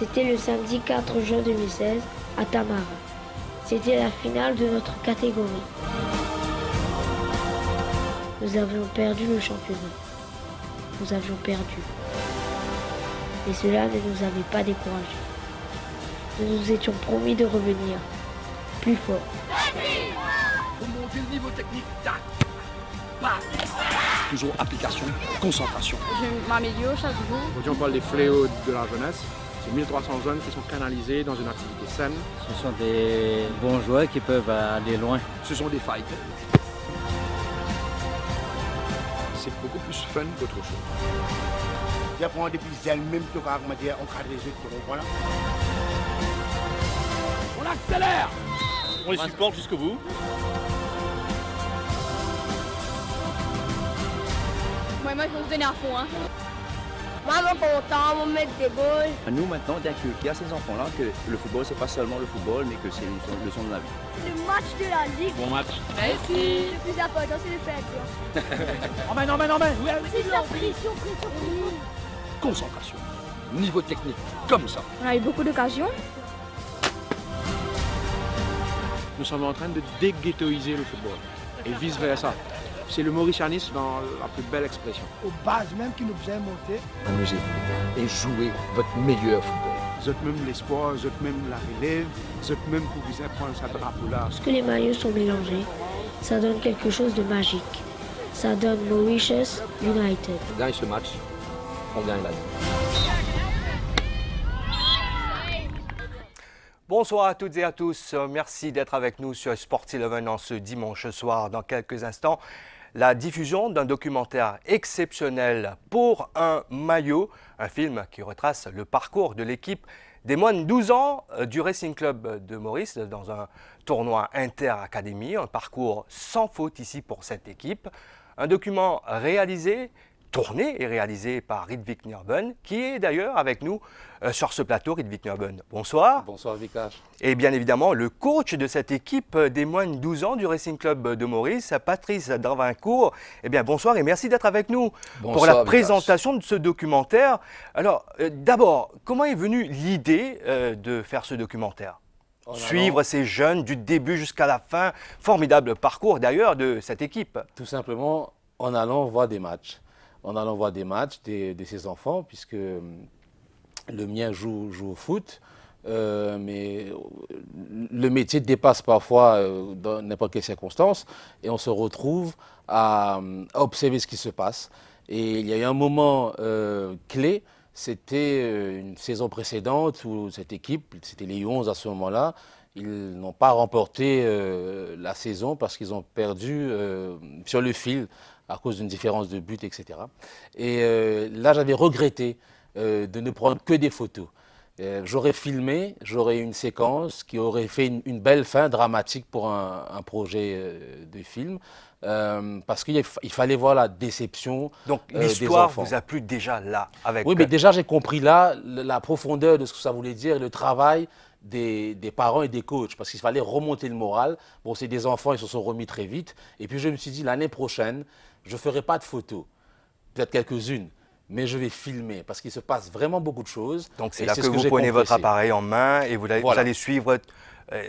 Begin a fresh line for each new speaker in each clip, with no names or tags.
C'était le samedi 4 juin 2016 à Tamara. C'était la finale de notre catégorie. Nous avions perdu le championnat. Nous avions perdu. Mais cela ne nous avait pas découragés. Nous nous étions promis de revenir plus fort.
Faut monter le niveau technique. Tac, bam. Toujours application, concentration.
Je m'améliore chaque jour.
Aujourd'hui, on parle des fléaux de la jeunesse. C'est 1300 jeunes qui sont canalisés dans une activité saine.
Ce sont des bons joueurs qui peuvent aller loin.
Ce sont des fighters. C'est beaucoup plus fun qu'autre chose.
J'apprends depuis elle-même que va encadrer les jeux, voilà.
On accélère.
On les supporte jusqu'au bout.
Moi, je vais me donner à fond. Hein.
Moi, je suis content, on va mettre des goals.
Nous, maintenant, d'inculquer à ces enfants-là que le football, c'est pas seulement le football, mais que c'est une leçon de la vie.
C'est le match de la Ligue.
Bon match.
Merci.
Le plus important, c'est le fait.
Emmène.
C'est la pression.
Concentration, niveau technique, comme ça.
On a eu beaucoup d'occasions.
Nous sommes en train de déghettoiser le football et vice-versa. C'est le mauricianisme dans la plus belle expression.
Aux bases même qui nous faisaient monter.
Amusez-vous et jouez votre meilleur football.
Vous êtes même l'espoir, vous êtes même la relève, vous êtes même pour vous prendre sa drapeau-là.
Lorsque les maillots sont mélangés, ça donne quelque chose de magique. Ça donne Mauritius United.
On gagne ce match, on gagne la vie.
Bonsoir à toutes et à tous. Merci d'être avec nous sur Sport 11 en ce dimanche soir. Dans quelques instants, la diffusion d'un documentaire exceptionnel pour un maillot, un film qui retrace le parcours de l'équipe des moins de 12 ans du Racing Club de Maurice dans un tournoi inter-académie, un parcours sans faute ici pour cette équipe. Un document tourné et réalisé par Ridvik Nurben, qui est d'ailleurs avec nous sur ce plateau. Ridvik Nurben, bonsoir.
Bonsoir Vikash.
Et bien évidemment, le coach de cette équipe des moins de 12 ans du Racing Club de Maurice, Patrice Dravincourt. Eh bien bonsoir et merci d'être avec nous pour la présentation de ce documentaire. Alors d'abord, comment est venue l'idée de faire ce documentaire ? Suivre ces jeunes du début jusqu'à la fin, formidable parcours d'ailleurs de cette équipe.
Tout simplement en allant voir des matchs. En allant voir des matchs de ces enfants, puisque le mien joue au foot, mais le métier dépasse parfois dans n'importe quelle circonstance, et on se retrouve à observer ce qui se passe. Et il y a eu un moment clé, c'était une saison précédente où cette équipe, c'était les 11 à ce moment-là, ils n'ont pas remporté la saison parce qu'ils ont perdu sur le fil à cause d'une différence de but, etc. Et là, j'avais regretté de ne prendre que des photos. J'aurais filmé, j'aurais une séquence qui aurait fait une belle fin dramatique pour un projet de film, parce qu'il fallait voir la déception
Donc
des enfants.
l'histoire vous a plu déjà là avec...
Oui, mais déjà j'ai compris là la profondeur de ce que ça voulait dire, le travail des parents et des coachs, parce qu'il fallait remonter le moral. Bon, c'est des enfants, ils se sont remis très vite. Et puis je me suis dit, l'année prochaine, je ne ferai pas de photos, peut-être quelques-unes, mais je vais filmer, parce qu'il se passe vraiment beaucoup de choses.
Donc c'est là que vous prenez votre appareil en main et vous allez suivre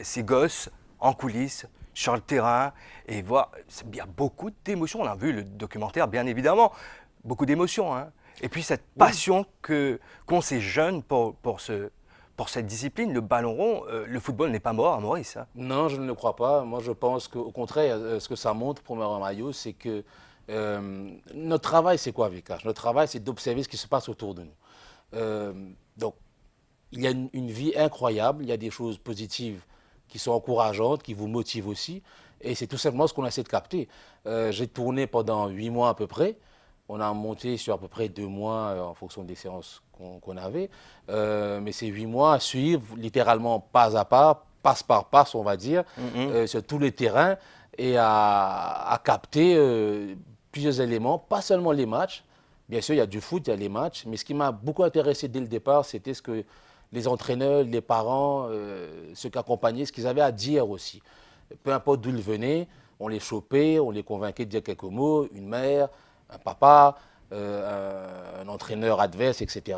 ces gosses en coulisses, sur le terrain, et voir, il y a beaucoup d'émotions. On a vu le documentaire, bien évidemment, beaucoup d'émotions. Hein. Et puis cette passion qu'ont ces jeunes pour cette discipline, le ballon rond, le football n'est pas mort à Maurice. Hein.
Non, je ne le crois pas. Moi, je pense qu'au contraire, ce que ça montre pour un maillot, c'est que notre travail, c'est quoi, Vikash? Notre travail, c'est d'observer ce qui se passe autour de nous. Donc, il y a une vie incroyable, il y a des choses positives qui sont encourageantes, qui vous motivent aussi. Et c'est tout simplement ce qu'on essaie de capter. J'ai tourné pendant 8 mois à peu près. On a monté sur à peu près 2 mois en fonction des séances qu'on avait. Mais c'est 8 mois à suivre, littéralement pas à pas, passe par passe, on va dire, sur tous les terrains et à capter plusieurs éléments, pas seulement les matchs. Bien sûr, il y a du foot, il y a les matchs. Mais ce qui m'a beaucoup intéressé dès le départ, c'était ce que les entraîneurs, les parents, ceux qui accompagnaient, ce qu'ils avaient à dire aussi. Peu importe d'où ils venaient, on les chopait, on les convainquait de dire quelques mots, une mère, un papa, un entraîneur. entraîneurs adverses, etc.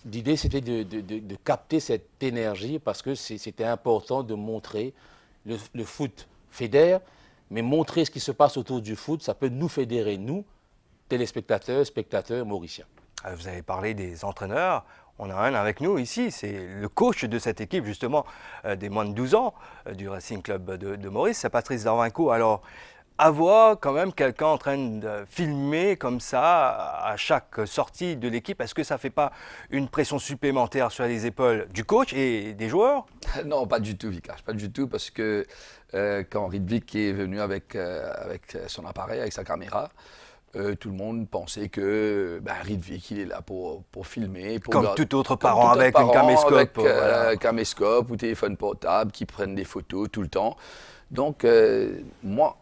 L'idée, c'était de capter cette énergie parce que c'était important de montrer le foot fédère, mais montrer ce qui se passe autour du foot, ça peut nous fédérer, nous, téléspectateurs, spectateurs mauriciens.
Vous avez parlé des entraîneurs. On a un avec nous ici, c'est le coach de cette équipe justement des moins de 12 ans du Racing Club de Maurice, c'est Patrice Darvincourt. Alors, avoir quand même quelqu'un en train de filmer comme ça à chaque sortie de l'équipe, est-ce que ça ne fait pas une pression supplémentaire sur les épaules du coach et des joueurs?
Non, pas du tout, Vikash, pas du tout, parce que quand Ridvik est venu avec son appareil, avec sa caméra, tout le monde pensait que Ridvik, il est là pour filmer.
Comme tout autre parent avec un caméscope.
Avec un caméscope ou téléphone portable qui prennent des photos tout le temps. Donc, moi,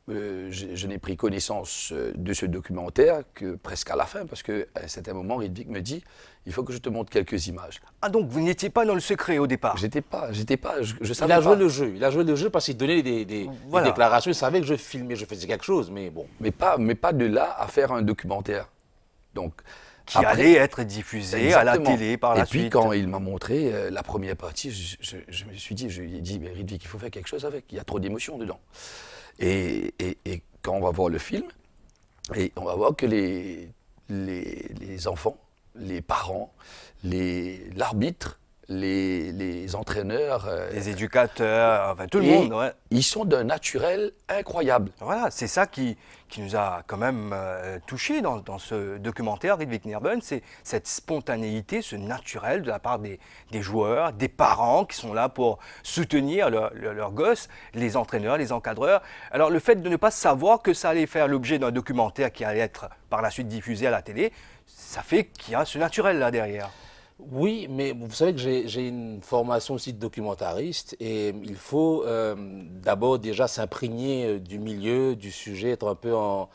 je n'ai pris connaissance de ce documentaire que presque à la fin, parce qu'à un certain moment, Ridvik me dit « Il faut que je te montre quelques images. »
Ah, donc vous n'étiez pas dans le secret au départ?
Je savais
Il a joué
pas.
le jeu. Il a joué le jeu parce qu'il donnait des déclarations. Il savait que je filmais, je faisais quelque chose, mais bon.
Mais pas de là à faire un documentaire. Donc,
qui allait être diffusé à la télé par la suite.
Et puis quand il m'a montré la première partie, je me suis dit, je lui ai dit, mais Ridvik, il faut faire quelque chose avec. Il y a trop d'émotions dedans. Et quand on va voir le film, et on va voir que les enfants, les parents, l'arbitre, les entraîneurs,
les éducateurs, enfin tout le monde, ouais.
Ils sont d'un naturel incroyable.
Voilà, c'est ça qui nous a quand même touchés dans ce documentaire, Ridvik Nerbonne, c'est cette spontanéité, ce naturel de la part des joueurs, des parents qui sont là pour soutenir leurs gosses, les entraîneurs, les encadreurs. Alors le fait de ne pas savoir que ça allait faire l'objet d'un documentaire qui allait être par la suite diffusé à la télé, ça fait qu'il y a ce naturel là derrière.
Oui, mais vous savez que j'ai une formation aussi de documentariste et il faut d'abord déjà s'imprégner du milieu, du sujet, être un peu en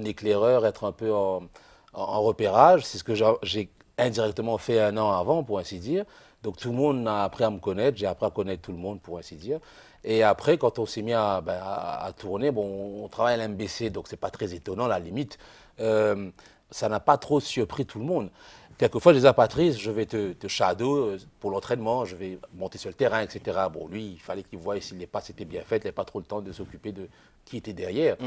éclaireur, être un peu en repérage. C'est ce que j'ai indirectement fait un an avant, pour ainsi dire. Donc tout le monde a appris à me connaître, j'ai appris à connaître tout le monde, pour ainsi dire. Et après, quand on s'est mis à tourner, bon, on travaille à l'MBC, donc c'est pas très étonnant, à la limite. Ça n'a pas trop surpris tout le monde. Quelquefois, je disais à Patrice, je vais te shadow pour l'entraînement, je vais monter sur le terrain, etc. Bon, lui, il fallait qu'il voie si les passes étaient bien faites, il n'avait pas trop le temps de s'occuper de qui était derrière.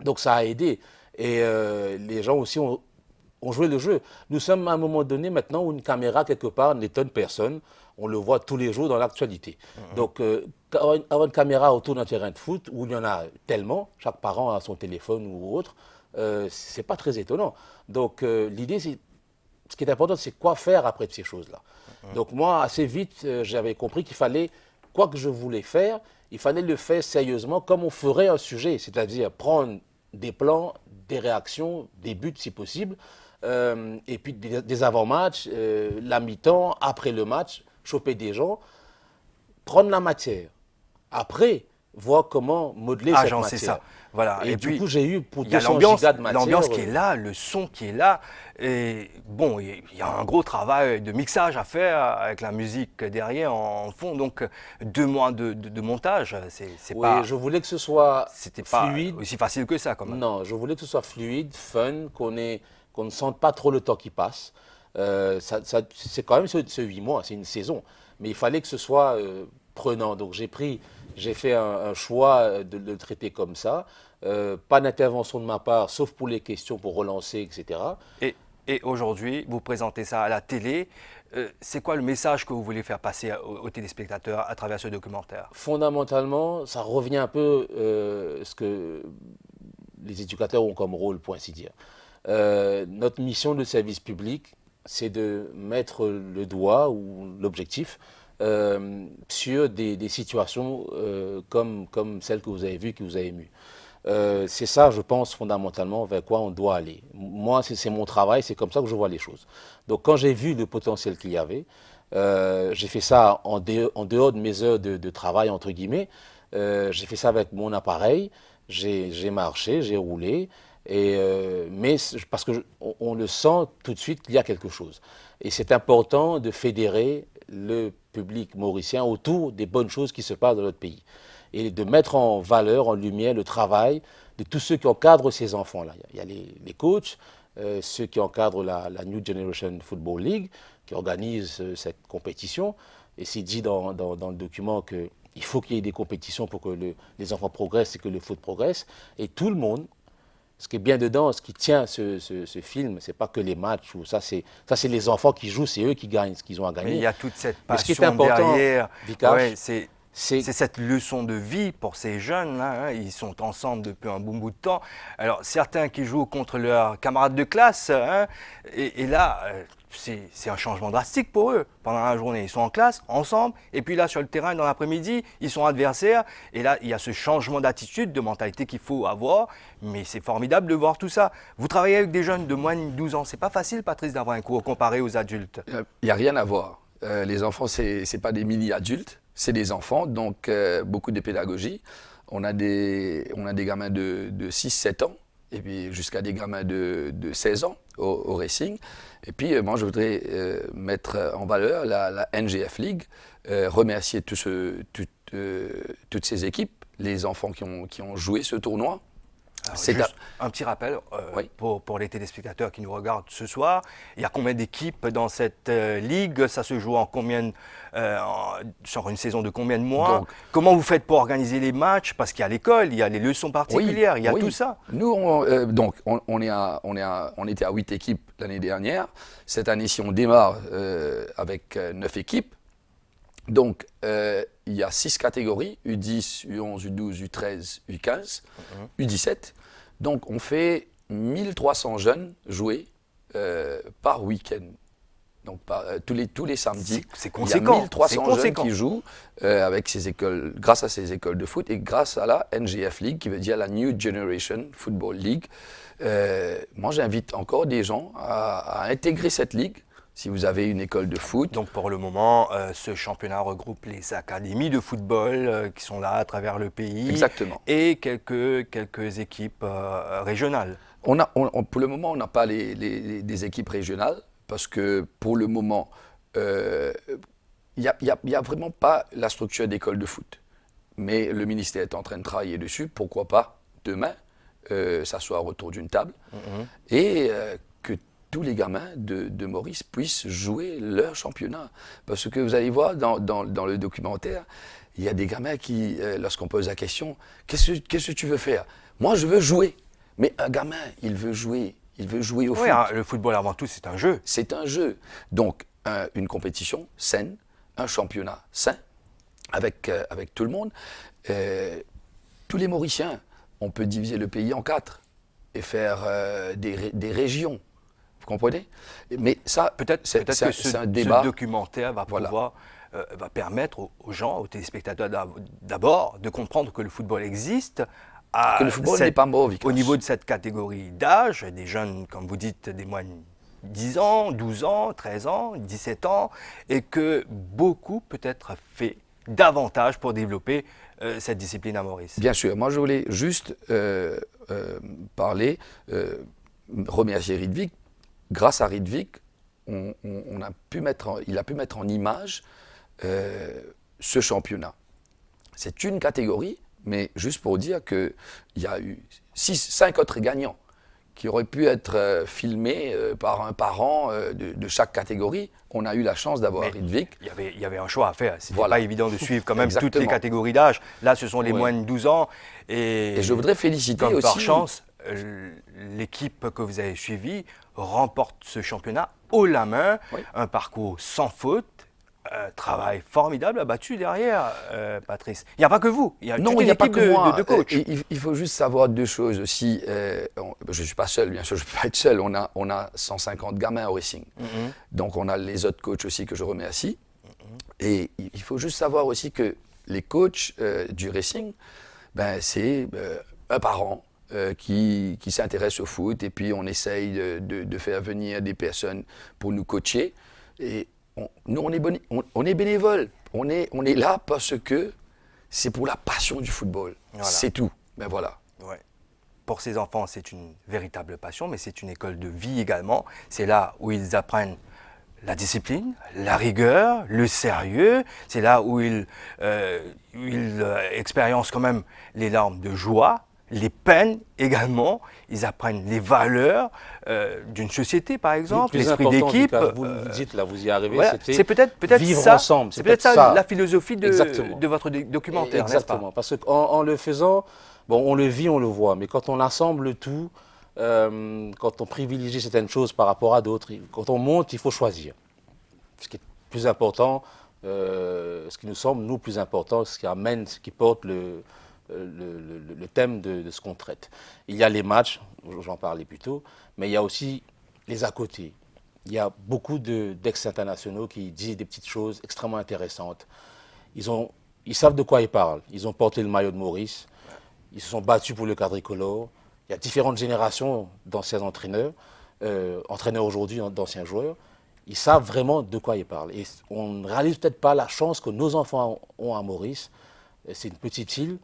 Donc ça a aidé. Et les gens aussi ont joué le jeu. Nous sommes à un moment donné maintenant où une caméra, quelque part, n'étonne personne. On le voit tous les jours dans l'actualité. Donc, avoir une caméra autour d'un terrain de foot, où il y en a tellement, chaque parent a son téléphone ou autre, c'est pas très étonnant. Donc l'idée, ce qui est important, c'est quoi faire après de ces choses-là. Donc moi, assez vite, j'avais compris qu'il fallait, quoi que je voulais faire, il fallait le faire sérieusement comme on ferait un sujet, c'est-à-dire prendre des plans, des réactions, des buts si possible, et puis des avant-matchs, la mi-temps, après le match, choper des gens, prendre la matière. Après, voir comment modeler cette matière.
Ça. Voilà.
Et du coup, j'ai eu pour
200
gigas de matière.
L'ambiance qui est là, le son qui est là. Et bon, il y a un gros travail de mixage à faire avec la musique derrière en fond. Donc, 2 mois de montage, c'est pas...
je voulais que ce soit fluide.
Pas aussi facile que ça, quand même.
Non, je voulais que ce soit fluide, fun, qu'on ne sente pas trop le temps qui passe. C'est quand même ce 8 mois, c'est une saison. Mais il fallait que ce soit prenant. Donc, j'ai fait un choix de le traiter comme ça. Pas d'intervention de ma part, sauf pour les questions, pour relancer, etc.
Et aujourd'hui, vous présentez ça à la télé. C'est quoi le message que vous voulez faire passer aux téléspectateurs à travers ce documentaire?
Fondamentalement, ça revient un peu ce que les éducateurs ont comme rôle, pour ainsi dire. Notre mission de service public, c'est de mettre le doigt ou l'objectif sur des situations comme celle que vous avez vue, qui vous a ému. C'est ça, je pense, fondamentalement, vers quoi on doit aller. Moi, c'est mon travail, c'est comme ça que je vois les choses. Donc, quand j'ai vu le potentiel qu'il y avait, j'ai fait ça en dehors de mes heures de travail, entre guillemets. J'ai fait ça avec mon appareil, j'ai marché, j'ai roulé, mais parce qu'on le sent tout de suite qu'il y a quelque chose. Et c'est important de fédérer le public mauricien autour des bonnes choses qui se passent dans notre pays. Et de mettre en valeur, en lumière, le travail de tous ceux qui encadrent ces enfants-là. Il y a les coachs, ceux qui encadrent la New Generation Football League, qui organisent cette compétition. Et c'est dit dans le document qu'il faut qu'il y ait des compétitions pour que les enfants progressent et que le foot progresse. Et tout le monde, ce qui est bien dedans, ce qui tient ce film, c'est pas que les matchs, ça c'est les enfants qui jouent, c'est eux qui gagnent ce qu'ils ont à gagner.
Mais il y a toute cette
Mais ce qui est
passion
important,
derrière.
Vikash,
Ouais, c'est cette leçon de vie pour ces jeunes-là. Hein. Ils sont ensemble depuis un bon bout de temps. Alors, certains qui jouent contre leurs camarades de classe, hein, et là, c'est un changement drastique pour eux. Pendant la journée, ils sont en classe, ensemble, et puis là, sur le terrain, dans l'après-midi, ils sont adversaires. Et là, il y a ce changement d'attitude, de mentalité qu'il faut avoir. Mais c'est formidable de voir tout ça. Vous travaillez avec des jeunes de moins de 12 ans. C'est pas facile, Patrice, d'avoir un cours comparé aux adultes.
Il n'y a rien à voir. Les enfants, c'est pas des mini-adultes. C'est des enfants, donc beaucoup de pédagogie. On a des gamins de 6-7 ans, et puis jusqu'à des gamins de 16 ans au racing. Et puis moi, je voudrais mettre en valeur la NGF League, remercier toutes ces équipes, les enfants qui ont joué ce tournoi.
C'est un petit rappel
oui.
pour les téléspectateurs qui nous regardent ce soir. Il y a combien d'équipes dans cette ligue? Ça se joue en combien, sur une saison de combien de mois? Donc, comment vous faites pour organiser les matchs? Parce qu'il y a l'école, il y a les leçons particulières, il y a tout ça.
Nous, on était à 8 équipes l'année dernière. Cette année-ci, on démarre avec 9 équipes. Donc, il y a 6 catégories, U10, U11, U12, U13, U15, U17. Donc, on fait 1300 jeunes jouer par week-end. Donc, tous les samedis,
c'est conséquent.
Il y a 1300 jeunes qui jouent avec ces écoles, grâce à ces écoles de foot et grâce à la NGF League, qui veut dire la New Generation Football League. Moi, j'invite encore des gens à intégrer cette ligue. Si vous avez une école de foot.
Donc pour le moment, ce championnat regroupe les académies de football qui sont là à travers le pays.
Exactement.
Et quelques équipes régionales.
Pour le moment, on n'a pas des équipes régionales parce que pour le moment, il n'y a vraiment pas la structure d'école de foot. Mais le ministère est en train de travailler dessus. Pourquoi pas demain s'asseoir autour d'une table et que tous les gamins de Maurice puissent jouer leur championnat. Parce que vous allez voir dans le documentaire, il y a des gamins qui, lorsqu'on pose la question, qu'est-ce que tu veux faire? Moi, je veux jouer. Mais un gamin, il veut jouer au foot.
Hein, le football, avant tout, c'est un jeu.
C'est un jeu. Donc, une compétition saine, un championnat sain, avec tout le monde. Tous les Mauriciens, on peut diviser le pays en 4 et faire des régions. Vous comprenez? Mais ça,
peut-être que
ce débat.
Ce documentaire va pouvoir va permettre aux gens, aux téléspectateurs d'abord, de comprendre que le football existe.
Que le football n'est pas mort,
au niveau de cette catégorie d'âge, des jeunes, comme vous dites, des moins de 10 ans, 12 ans, 13 ans, 17 ans, et que beaucoup peut être fait davantage pour développer cette discipline à Maurice.
Bien sûr. Moi, je voulais juste remercier Rydvik. Grâce à Rydvik, il a pu mettre en image ce championnat. C'est une catégorie, mais juste pour dire qu'il y a eu 5 autres gagnants qui auraient pu être filmés par un parent de chaque catégorie. On a eu la chance d'avoir Rydvik.
Il y avait un choix à faire. Ce n'était pas évident de suivre quand même toutes les catégories d'âge. Là, ce sont les moins de 12 ans. Et
je voudrais féliciter
comme
aussi...
par chance, l'équipe que vous avez suivie remporte ce championnat haut la main, un parcours sans faute, travail formidable abattu derrière, Patrice. Il n'y a pas que vous, il y a toute une équipe de coachs.
Il faut juste savoir 2 choses aussi. Je ne suis pas seul, bien sûr, je ne peux pas être seul. On a 150 gamins au racing. Donc on a les autres coachs aussi que je remercie. Et il faut juste savoir aussi que les coachs du racing, c'est un parent. Qui s'intéressent au foot et puis on essaye de faire venir des personnes pour nous coacher. Et nous, on est bénévoles. On est là parce que c'est pour la passion du football. Voilà. C'est tout. Ben voilà.
Ouais. Pour ces enfants, c'est une véritable passion, mais c'est une école de vie également. C'est là où ils apprennent la discipline, la rigueur, le sérieux. C'est là où ils expériencent quand même les larmes de joie, les peines également, ils apprennent les valeurs d'une société par exemple, l'esprit d'équipe.
Vous dites là, vous y arrivez,
voilà. C'est peut-être
vivre
ça,
ensemble.
c'est peut-être ça la philosophie de votre documentaire, n'est-ce pas?
Exactement, parce qu'en le faisant, bon, on le vit, on le voit, mais quand on assemble tout, quand on privilégie certaines choses par rapport à d'autres, quand on monte, il faut choisir. Ce qui est plus important, ce qui nous semble, nous, plus important, ce qui amène, ce qui porte le thème de ce qu'on traite. Il y a les matchs, j'en parlais plus tôt, mais il y a aussi les à côté. Il y a beaucoup d'ex-internationaux qui disent des petites choses extrêmement intéressantes. Ils savent de quoi ils parlent. Ils ont porté le maillot de Maurice, ils se sont battus pour le quadricolore. Il y a différentes générations d'anciens entraîneurs, entraîneurs aujourd'hui d'anciens joueurs. Ils savent vraiment de quoi ils parlent. Et on ne réalise peut-être pas la chance que nos enfants ont à Maurice. C'est une petite île.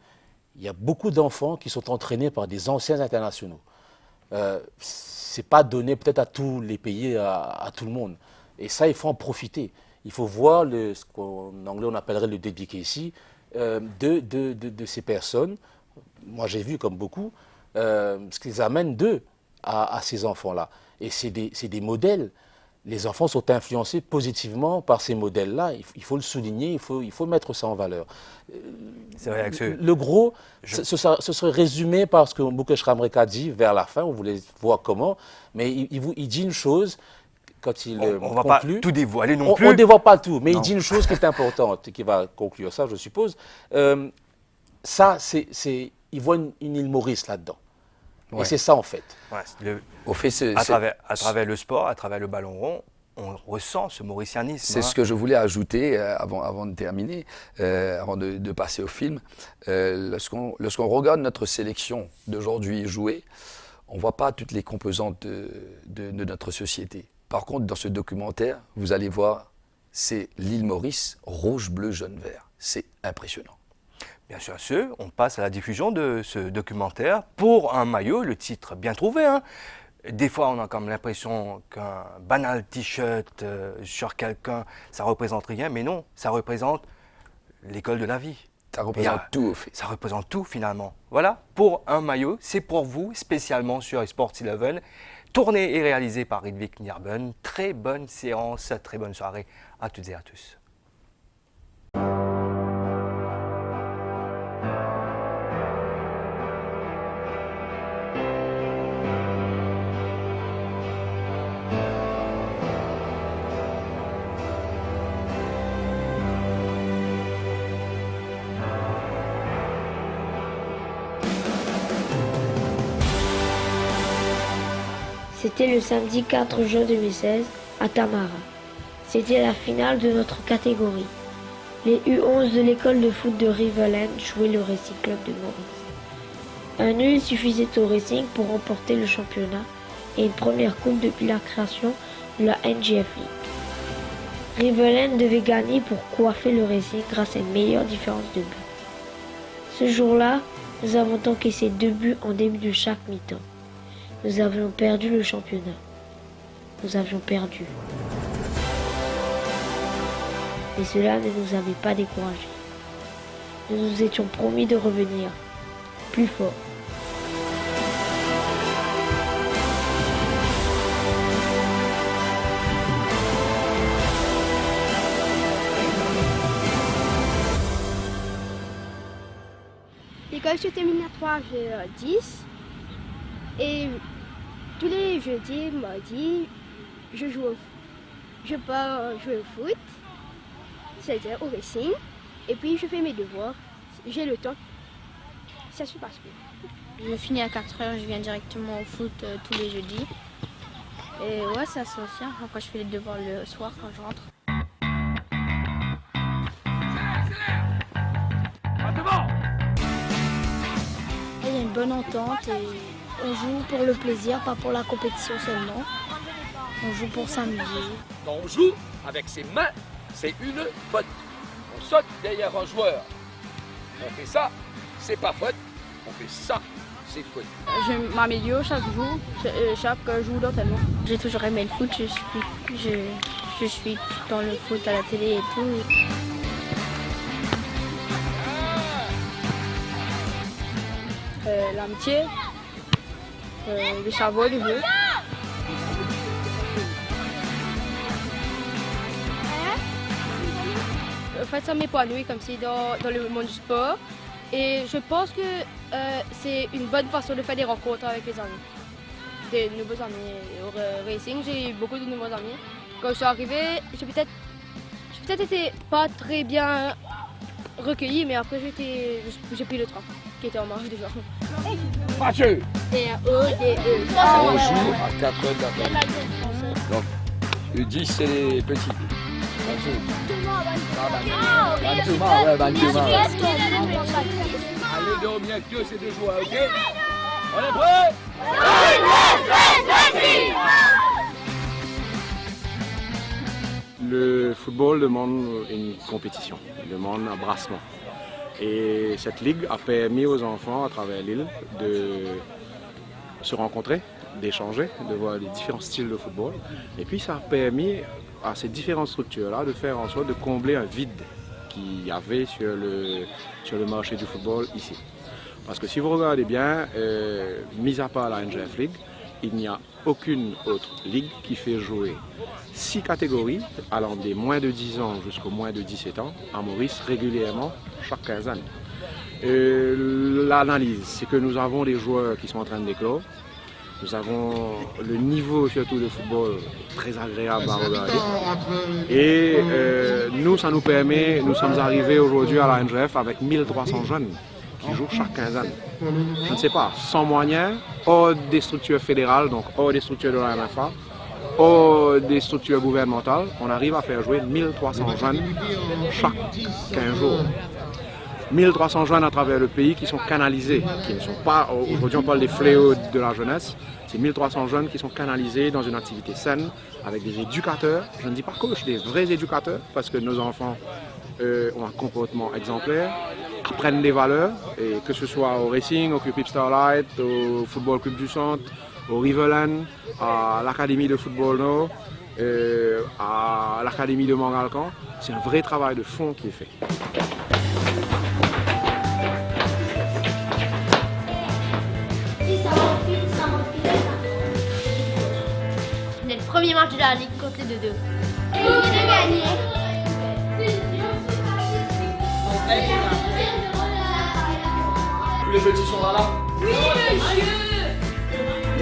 Il y a beaucoup d'enfants qui sont entraînés par des anciens internationaux. Ce n'est pas donné peut-être à tous les pays, à tout le monde. Et ça, il faut en profiter. Il faut voir ce qu'en anglais on appellerait le dedication de ces personnes. Moi, j'ai vu comme beaucoup ce qu'ils amènent d'eux à ces enfants-là. Et c'est des modèles. Les enfants sont influencés positivement par ces modèles-là. Il faut le souligner, il faut mettre ça en valeur.
C'est vrai que
le gros, ce serait résumé par ce que Mukesh Ramreka dit vers la fin, on voulait voir comment, mais il dit une chose quand il conclut.
On ne va pas tout dévoiler non plus.
On ne dévoile pas tout, mais il dit une chose qui est importante et qui va conclure ça, je suppose. Il voit une île Maurice là-dedans. Ouais. Et c'est ça en fait.
Ouais,
Au fait,
à travers le sport, à travers le ballon rond, on ressent ce mauricianisme.
C'est ce que je voulais ajouter avant de terminer, avant de passer au film. Lorsqu'on regarde notre sélection d'aujourd'hui jouer, on ne voit pas toutes les composantes de notre société. Par contre, dans ce documentaire, vous allez voir, c'est l'île Maurice, rouge, bleu, jaune, vert. C'est impressionnant.
Bien sûr, on passe à la diffusion de ce documentaire pour un maillot, le titre bien trouvé. Hein. Des fois, on a comme l'impression qu'un banal t-shirt sur quelqu'un, ça représente rien, mais non, ça représente l'école de la vie.
Ça représente tout, au fait.
Ça représente tout, finalement. Voilà, pour un maillot, c'est pour vous, spécialement sur Sport 11, tourné et réalisé par Ridvik Nierben. Très bonne séance, très bonne soirée à toutes et à tous.
C'était le samedi 4 juin 2016 à Tamara. C'était la finale de notre catégorie. Les U11 de l'école de foot de Riverland jouaient le Racing Club de Maurice. Un nul suffisait au Racing pour remporter le championnat et une première coupe depuis la création de la NGF League. Riverland devait gagner pour coiffer le Racing grâce à une meilleure différence de but. Ce jour-là, nous avons encaissé 2 buts en début de chaque mi-temps. Nous avions perdu le championnat. Nous avions perdu. Mais cela ne nous avait pas découragés. Nous nous étions promis de revenir plus fort.
L'école se termine à 3h10 et tous les jeudis, mardis, je pars jouer au foot, c'est-à-dire au Racing, et puis je fais mes devoirs, j'ai le temps, ça se passe bien.
Je finis à 4h, je viens directement au foot tous les jeudis. Et ouais, ça se passe bien. Après, je fais les devoirs le soir quand je rentre.
Il y a une bonne entente et on joue pour le plaisir, pas pour la compétition seulement. On joue pour s'amuser.
Quand on joue avec ses mains, c'est une faute. On saute derrière un joueur. On fait ça, c'est pas faute. On fait ça, c'est faute.
Je m'améliore chaque jour, chaque jour d'entraînement.
J'ai toujours aimé le foot, je suis dans le foot à la télé et tout.
l'amitié, le savoir, le jeu. En fait, ça m'épanouit comme c'est dans le monde du sport. Et je pense que c'est une bonne façon de faire des rencontres avec les amis. Des nouveaux amis. Au racing, j'ai eu beaucoup de nouveaux amis. Quand je suis arrivée, j'ai peut-être été pas très bien recueillie, mais après j'ai pris le train qui était en marche déjà.
Mathieu.
T-A-E-D-E.
On joue à 4 heures d'après. Donc, le 10, c'est les petits. Allez, dormir avec Dieu, c'est de joie, ok? On est prêts?
Le football demande une compétition, il demande un brassement. Et cette ligue a permis aux enfants à travers l'île de se rencontrer, d'échanger, de voir les différents styles de football. Et puis ça a permis à ces différentes structures-là de faire en sorte de combler un vide qu'il y avait sur le marché du football ici. Parce que si vous regardez bien, mis à part la NGF League, il n'y a aucune autre ligue qui fait jouer 6 catégories, allant des moins de 10 ans jusqu'aux moins de 17 ans, à Maurice régulièrement, chaque 15 années. L'analyse, c'est que nous avons des joueurs qui sont en train de d'éclore. Nous avons le niveau surtout de football très agréable à regarder. Et nous, ça nous permet, nous sommes arrivés aujourd'hui à la NGF avec 1300 jeunes qui jouent chaque 15 années. Je ne sais pas, sans moyens, hors des structures fédérales, donc hors des structures de la MFA, hors des structures gouvernementales, on arrive à faire jouer 1300 jeunes chaque 15 jours. 1300 jeunes à travers le pays qui sont canalisés, qui ne sont pas, aujourd'hui on parle des fléaux de la jeunesse, c'est 1300 jeunes qui sont canalisés dans une activité saine avec des éducateurs, je ne dis pas coach, des vrais éducateurs, parce que nos enfants ont un comportement exemplaire, apprennent des valeurs, et que ce soit au Racing, au Club Hip Starlight, au Football Club du Centre, au Riverland, à l'Académie de Football Nord, à l'Académie de Mangalcan, c'est un vrai travail de fond qui est fait.
C'est le premier match de la Ligue contre les deux.
Et on vient de gagner.
Tous les petits sont là?
Oui, monsieur.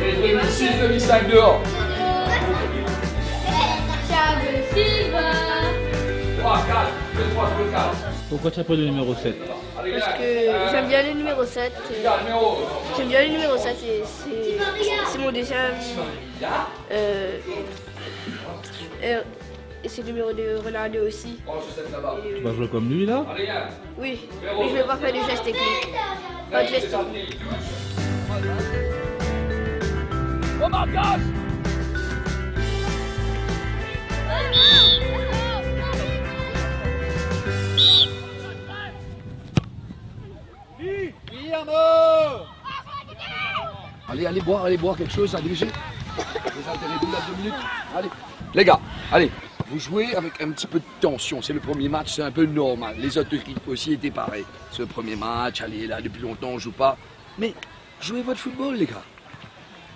Et 2006, 2005 dehors.
Thiago Silva.
3, 4, 2, 3, 2, 4.
Pourquoi tu as pris le numéro 7?
Parce que j'aime bien le numéro 7. J'aime bien le numéro 7 et c'est mon deuxième. Et c'est le numéro de Ronaldo aussi.
Tu vas jouer comme lui là?
Oui, mais je ne vais pas faire de gestes techniques. Pas de gestes techniques.
Au marquage! Allez boire quelque chose à diriger. Les intérêts là 2 minutes. Allez, les gars, allez, vous jouez avec un petit peu de tension. C'est le premier match, c'est un peu normal. Les autres équipes aussi étaient pareils. C'est le premier match, allez, là, depuis longtemps, on joue pas. Mais jouez votre football, les gars.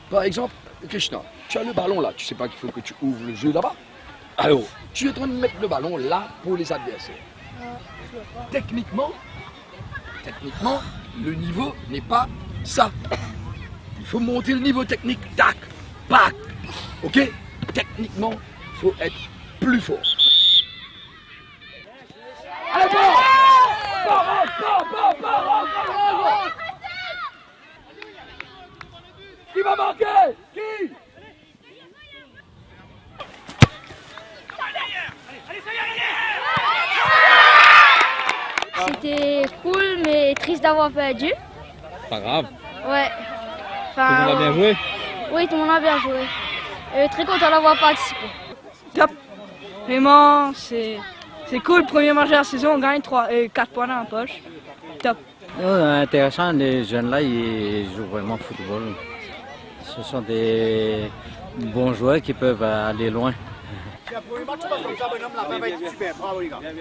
Par exemple, Krishna, tu as le ballon là. Tu sais pas qu'il faut que tu ouvres le jeu là-bas. Alors, tu es en train de mettre le ballon là pour les adversaires. Techniquement, le niveau n'est pas ça. Il faut monter le niveau technique. Tac, pac. Ok? Techniquement, il faut être plus fort. Allez, Qui va marquer? Qui?
C'était cool mais triste d'avoir perdu.
Pas grave.
Ouais.
Tout le monde a bien joué?
Oui, tout le monde a bien joué. Très content d'avoir participé.
Top. Vraiment, c'est cool. Premier match de la saison, on gagne 4 points dans la poche. Top.
Intéressant, les jeunes là, ils jouent vraiment au football. Ce sont des bons joueurs qui peuvent aller loin.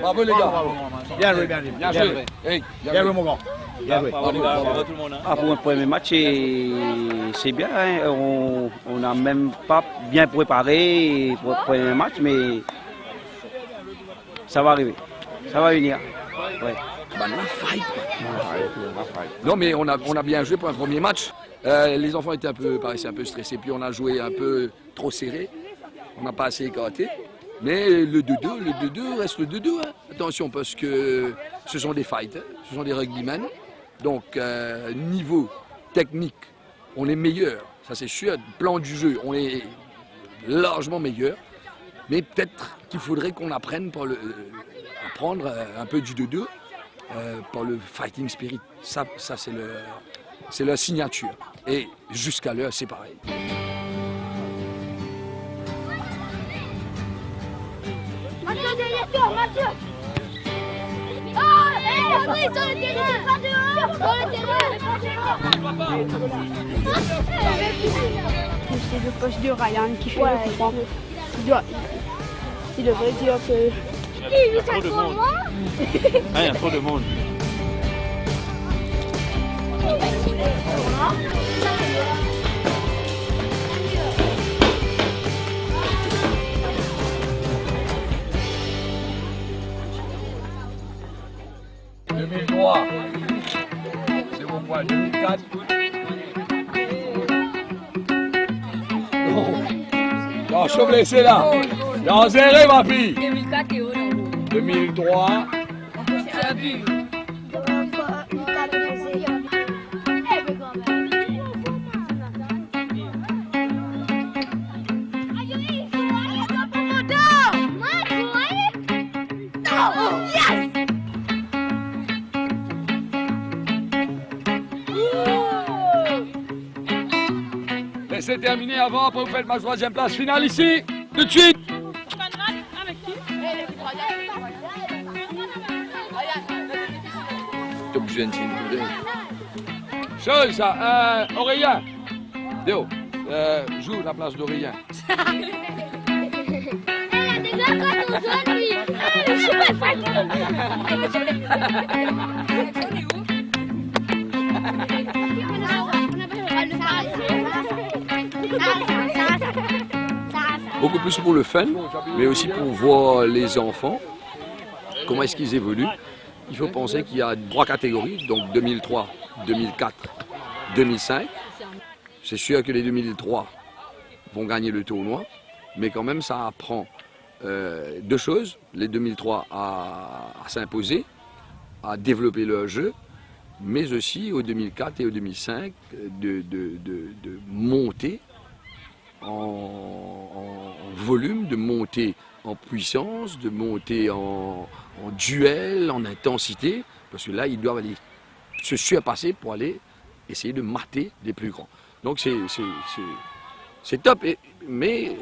Bravo les gars. Bien joué, bien joué. Bien joué. Bien joué mon grand. Bien joué.
Bravo tout le monde.
Pour un premier match, c'est bien. Hein. On n'a même pas bien préparé pour le premier match, mais ça va arriver. Ça va venir. Ouais.
Non mais on a bien joué pour un premier match. Les enfants paraissaient un peu stressés, puis on a joué un peu trop serré. On n'a pas assez écarté. Mais le 2-2 reste le 2-2. Hein. Attention parce que ce sont des fights, hein. Ce sont des rugbymen. Donc niveau technique, on est meilleur, ça c'est sûr. Plan du jeu, on est largement meilleur. Mais peut-être qu'il faudrait qu'on apprenne à prendre un peu du 2-2 par le fighting spirit. Ça c'est leur signature. Et jusqu'à l'heure, c'est pareil.
Mathieu, derrière toi, Mathieu! Oh, hé, André, sur le terrain! Pas dehors! Sur le terrain!
C'est le poste de Ryan qui fait le coup franc. Il devrait dire que...
Il y a trop de monde. Il y a trop de monde.
C'est mon point. 2004. Non, je suis blessé là. Dans zéro, ma fille.
2004 et
2003.
C'est un but.
C'est terminé avant, après vous faites ma troisième place finale ici, tout de suite. Chose ça, Aurélien. Déo, joue la place d'Aurélien. Beaucoup plus pour le fun, mais aussi pour voir les enfants, comment est-ce qu'ils évoluent. Il faut penser qu'il y a 3 catégories, donc 2003, 2004, 2005. C'est sûr que les 2003 vont gagner le tournoi, mais quand même ça apprend 2 choses. Les 2003 à s'imposer, à développer leur jeu, mais aussi au 2004 et au 2005 de monter en volume, de monter en puissance, de monter en duel, en intensité, parce que là, ils doivent aller se surpasser pour aller essayer de mater les plus grands. Donc c'est top, mais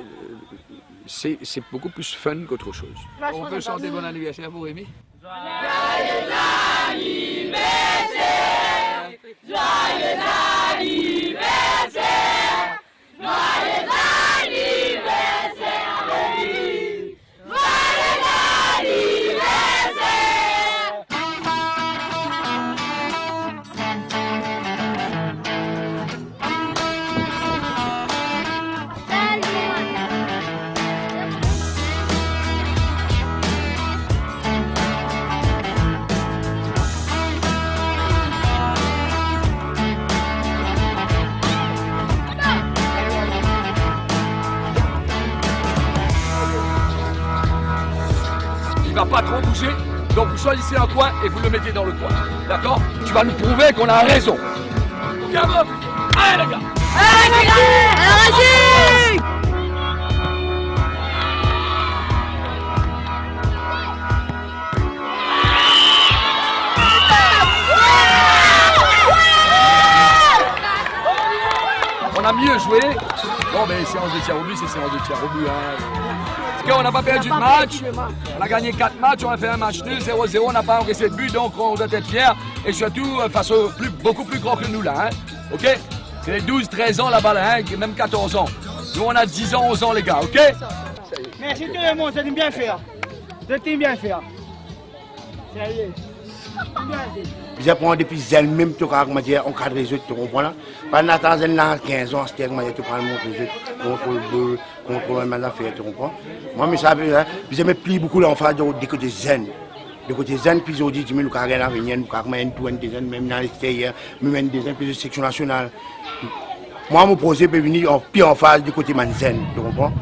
c'est beaucoup plus fun qu'autre chose. On peut chanter bon anniversaire pour Rémi?
Joyeux anniversaire! Joyeux anniversaire! Joyeux anniversaire, Rémi! Joyeux anniversaire!
Va pas trop bouger, donc vous choisissez un coin et vous le mettez dans le coin. D'accord? Tu vas nous prouver qu'on a raison. Viens, Bob! Allez les gars!
Allez, vas-y!
On a mieux joué. Bon, mais séance de tir au but, c'est séance de tir au but. Hein. On n'a pas perdu de match, on a gagné 4 matchs, on a fait un match nul, 0-0, on n'a pas encaissé de but, donc on doit être fiers. Et surtout face aux beaucoup plus grands que nous là, hein. Ok? C'est les 12, 13 ans là-bas, là, hein, même 14 ans. Nous on a 10 ans, 11 ans les gars, ok?
Merci tout le monde, c'est bien fait. C'est bien fait. Ça y est.
Ils apprennent depuis elles-mêmes, tu as encadré les autres, tu comprends là. Pendant 15 ans, c'était tu prends les autres, contrôle contrôle les affaires, tu comprends. Moi, je savais, ils aimaient plus beaucoup l'enfant du côté zen. Du côté zen, puis ils ont dit, tu nous carré à venir, nous carré tout des zen, même dans l'extérieur, même des zen, plus de section nationale. Moi, je me posais pour venir en phase du côté zen, tu comprends.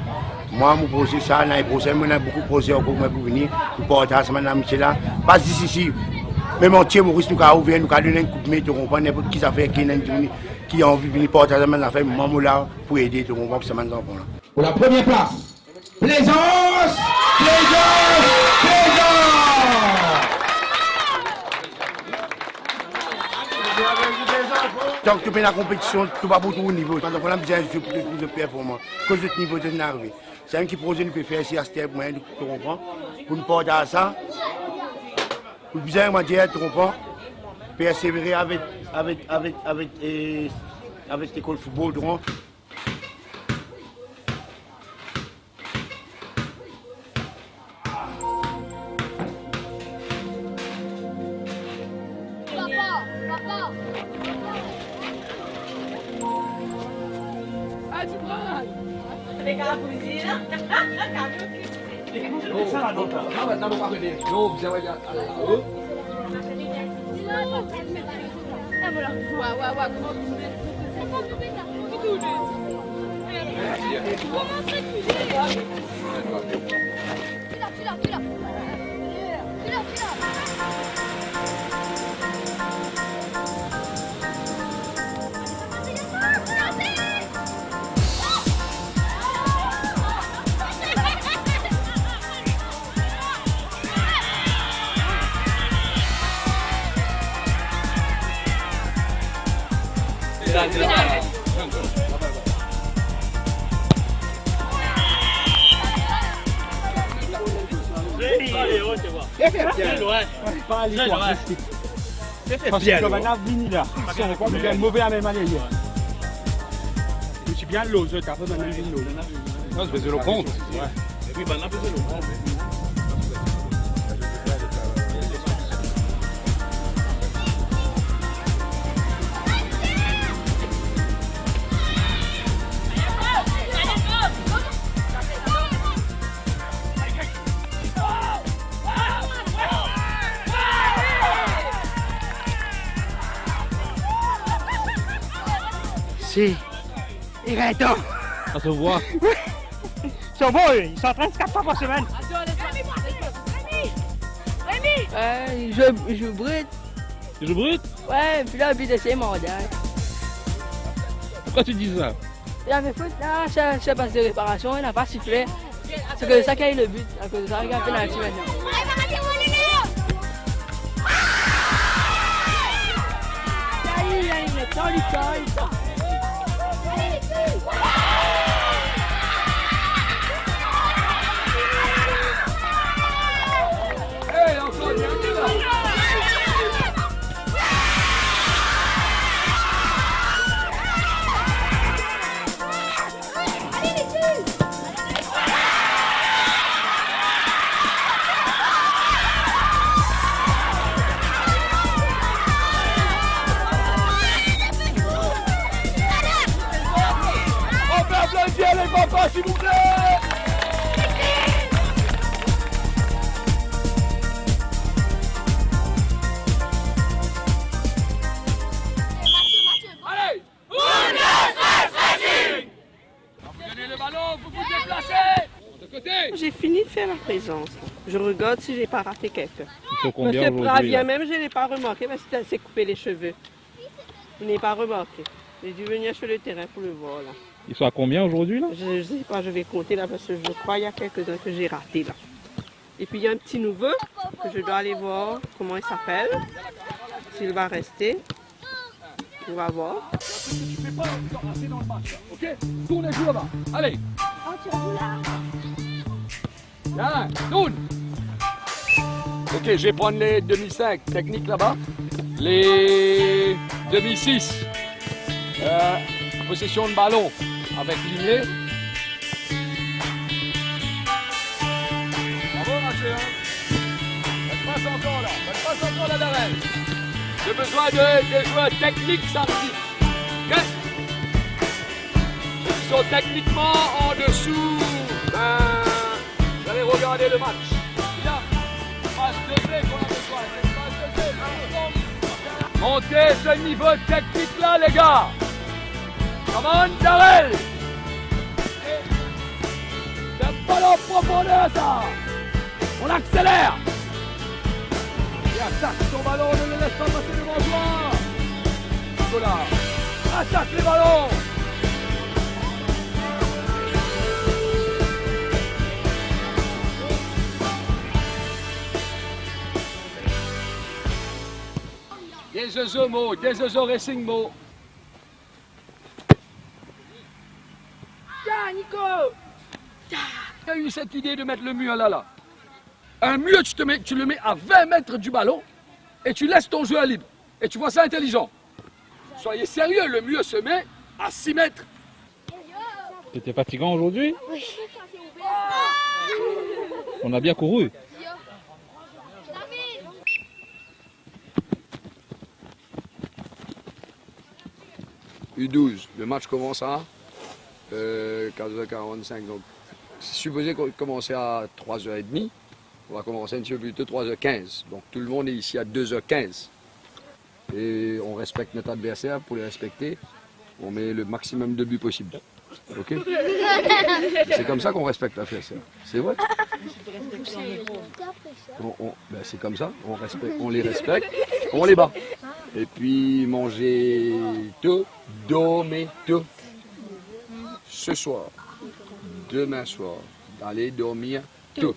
Moi, je me posais ça, dans les procès, je ai beaucoup posé encore pour venir, pour porter à ce moment-là, là. Pas d'ici. Même entier, Maurice nous a ouvert, nous a donné un coup de main, tu comprends, n'importe qui ça fait, qui a envie de venir porter à ce moment-là, moi, là, pour aider, tu comprends, pour ce moment-là.
Pour la première place, Plaisance.
Tant que tu fais la compétition, tu vas beaucoup au niveau. Donc on a besoin de performance. Cause de niveau de n'arriver. C'est un qui pose une peut faire ici à ce terme, tu comprends. Pour nous porter à ça, pour bien dire, tu comprends. Persévérer avec l'école football, tu comprends.
Mauvais à même année. Je suis bien l'eau, je t'apprends maintenant l'eau.
Non, c'est le compte.
Oui, ben là, c'est le compte.
Il va être
Ça se voit.
Ils sont bons, ils s'entraînent 4 fois par semaine.
Rémi, je joue brut.
Tu joues brut?
Ouais, puis là, le but de c'est mondial.
Pourquoi tu dis ça?
Il a fait foot, là, ça passe de réparation, il n'a pas sifflé. C'est que ça qui a eu le but, à cause de ça, il a fait penalty maintenant.
S'il vous plaît. Allez, vous donnez le ballon, vous vous déplacez. De côté.
J'ai fini de faire ma présence. Je regarde si j'ai pas raté quelqu'un.
Monsieur
Pravia même, je n'ai pas remarqué parce qu'il s'est coupé les cheveux. Je n'ai pas remarqué. J'ai dû venir sur le terrain pour le voir là.
Ils sont à combien aujourd'hui là?
Je ne sais pas, je vais compter là parce que je crois qu'il y a quelques-uns que j'ai ratés là. Et puis il y a un petit nouveau que je dois aller voir comment il s'appelle. S'il va rester. On va voir.
Ok, tournez, joue là-bas. Allez. Bien, tourne. Ok, je vais prendre les demi-5 techniques là-bas. Les demi-6. Possession de ballon avec lignée. J'ai besoin des joueurs techniques samedi. Ok? Ceux qui sont techniquement en dessous, ben, vous allez regarder le match. Bien. Passe de blé qu'on a besoin. Montez ce niveau technique là, les gars. Come on, Darrell. C'est un ballon en profondeur, ça. On accélère. Et attaque ton ballon, ne le laisse pas passer devant toi. Nicolas, attaque les ballons. Des oiseaux racing Mo. Tiens, Nico. Tu as eu cette idée de mettre le mur là. Un mur, tu le mets à 20 mètres du ballon et tu laisses ton joueur libre. Et tu vois ça intelligent. Soyez sérieux, le mur se met à 6 mètres.
C'était fatigant aujourd'hui?
Oui.
On a bien couru.
U12, le match commence à 15h45. Donc, supposé qu'on commençait à 3h30. On va commencer un petit peu plus tôt, 3h15. Donc tout le monde est ici à 2h15. Et on respecte notre adversaire. Pour les respecter, on met le maximum de buts possible. Ok? C'est comme ça qu'on respecte l'adversaire. C'est vrai? Ben c'est comme ça. On les respecte, on les bat. Et puis manger tôt, dormir tôt. Ce soir, demain soir, aller dormir tôt.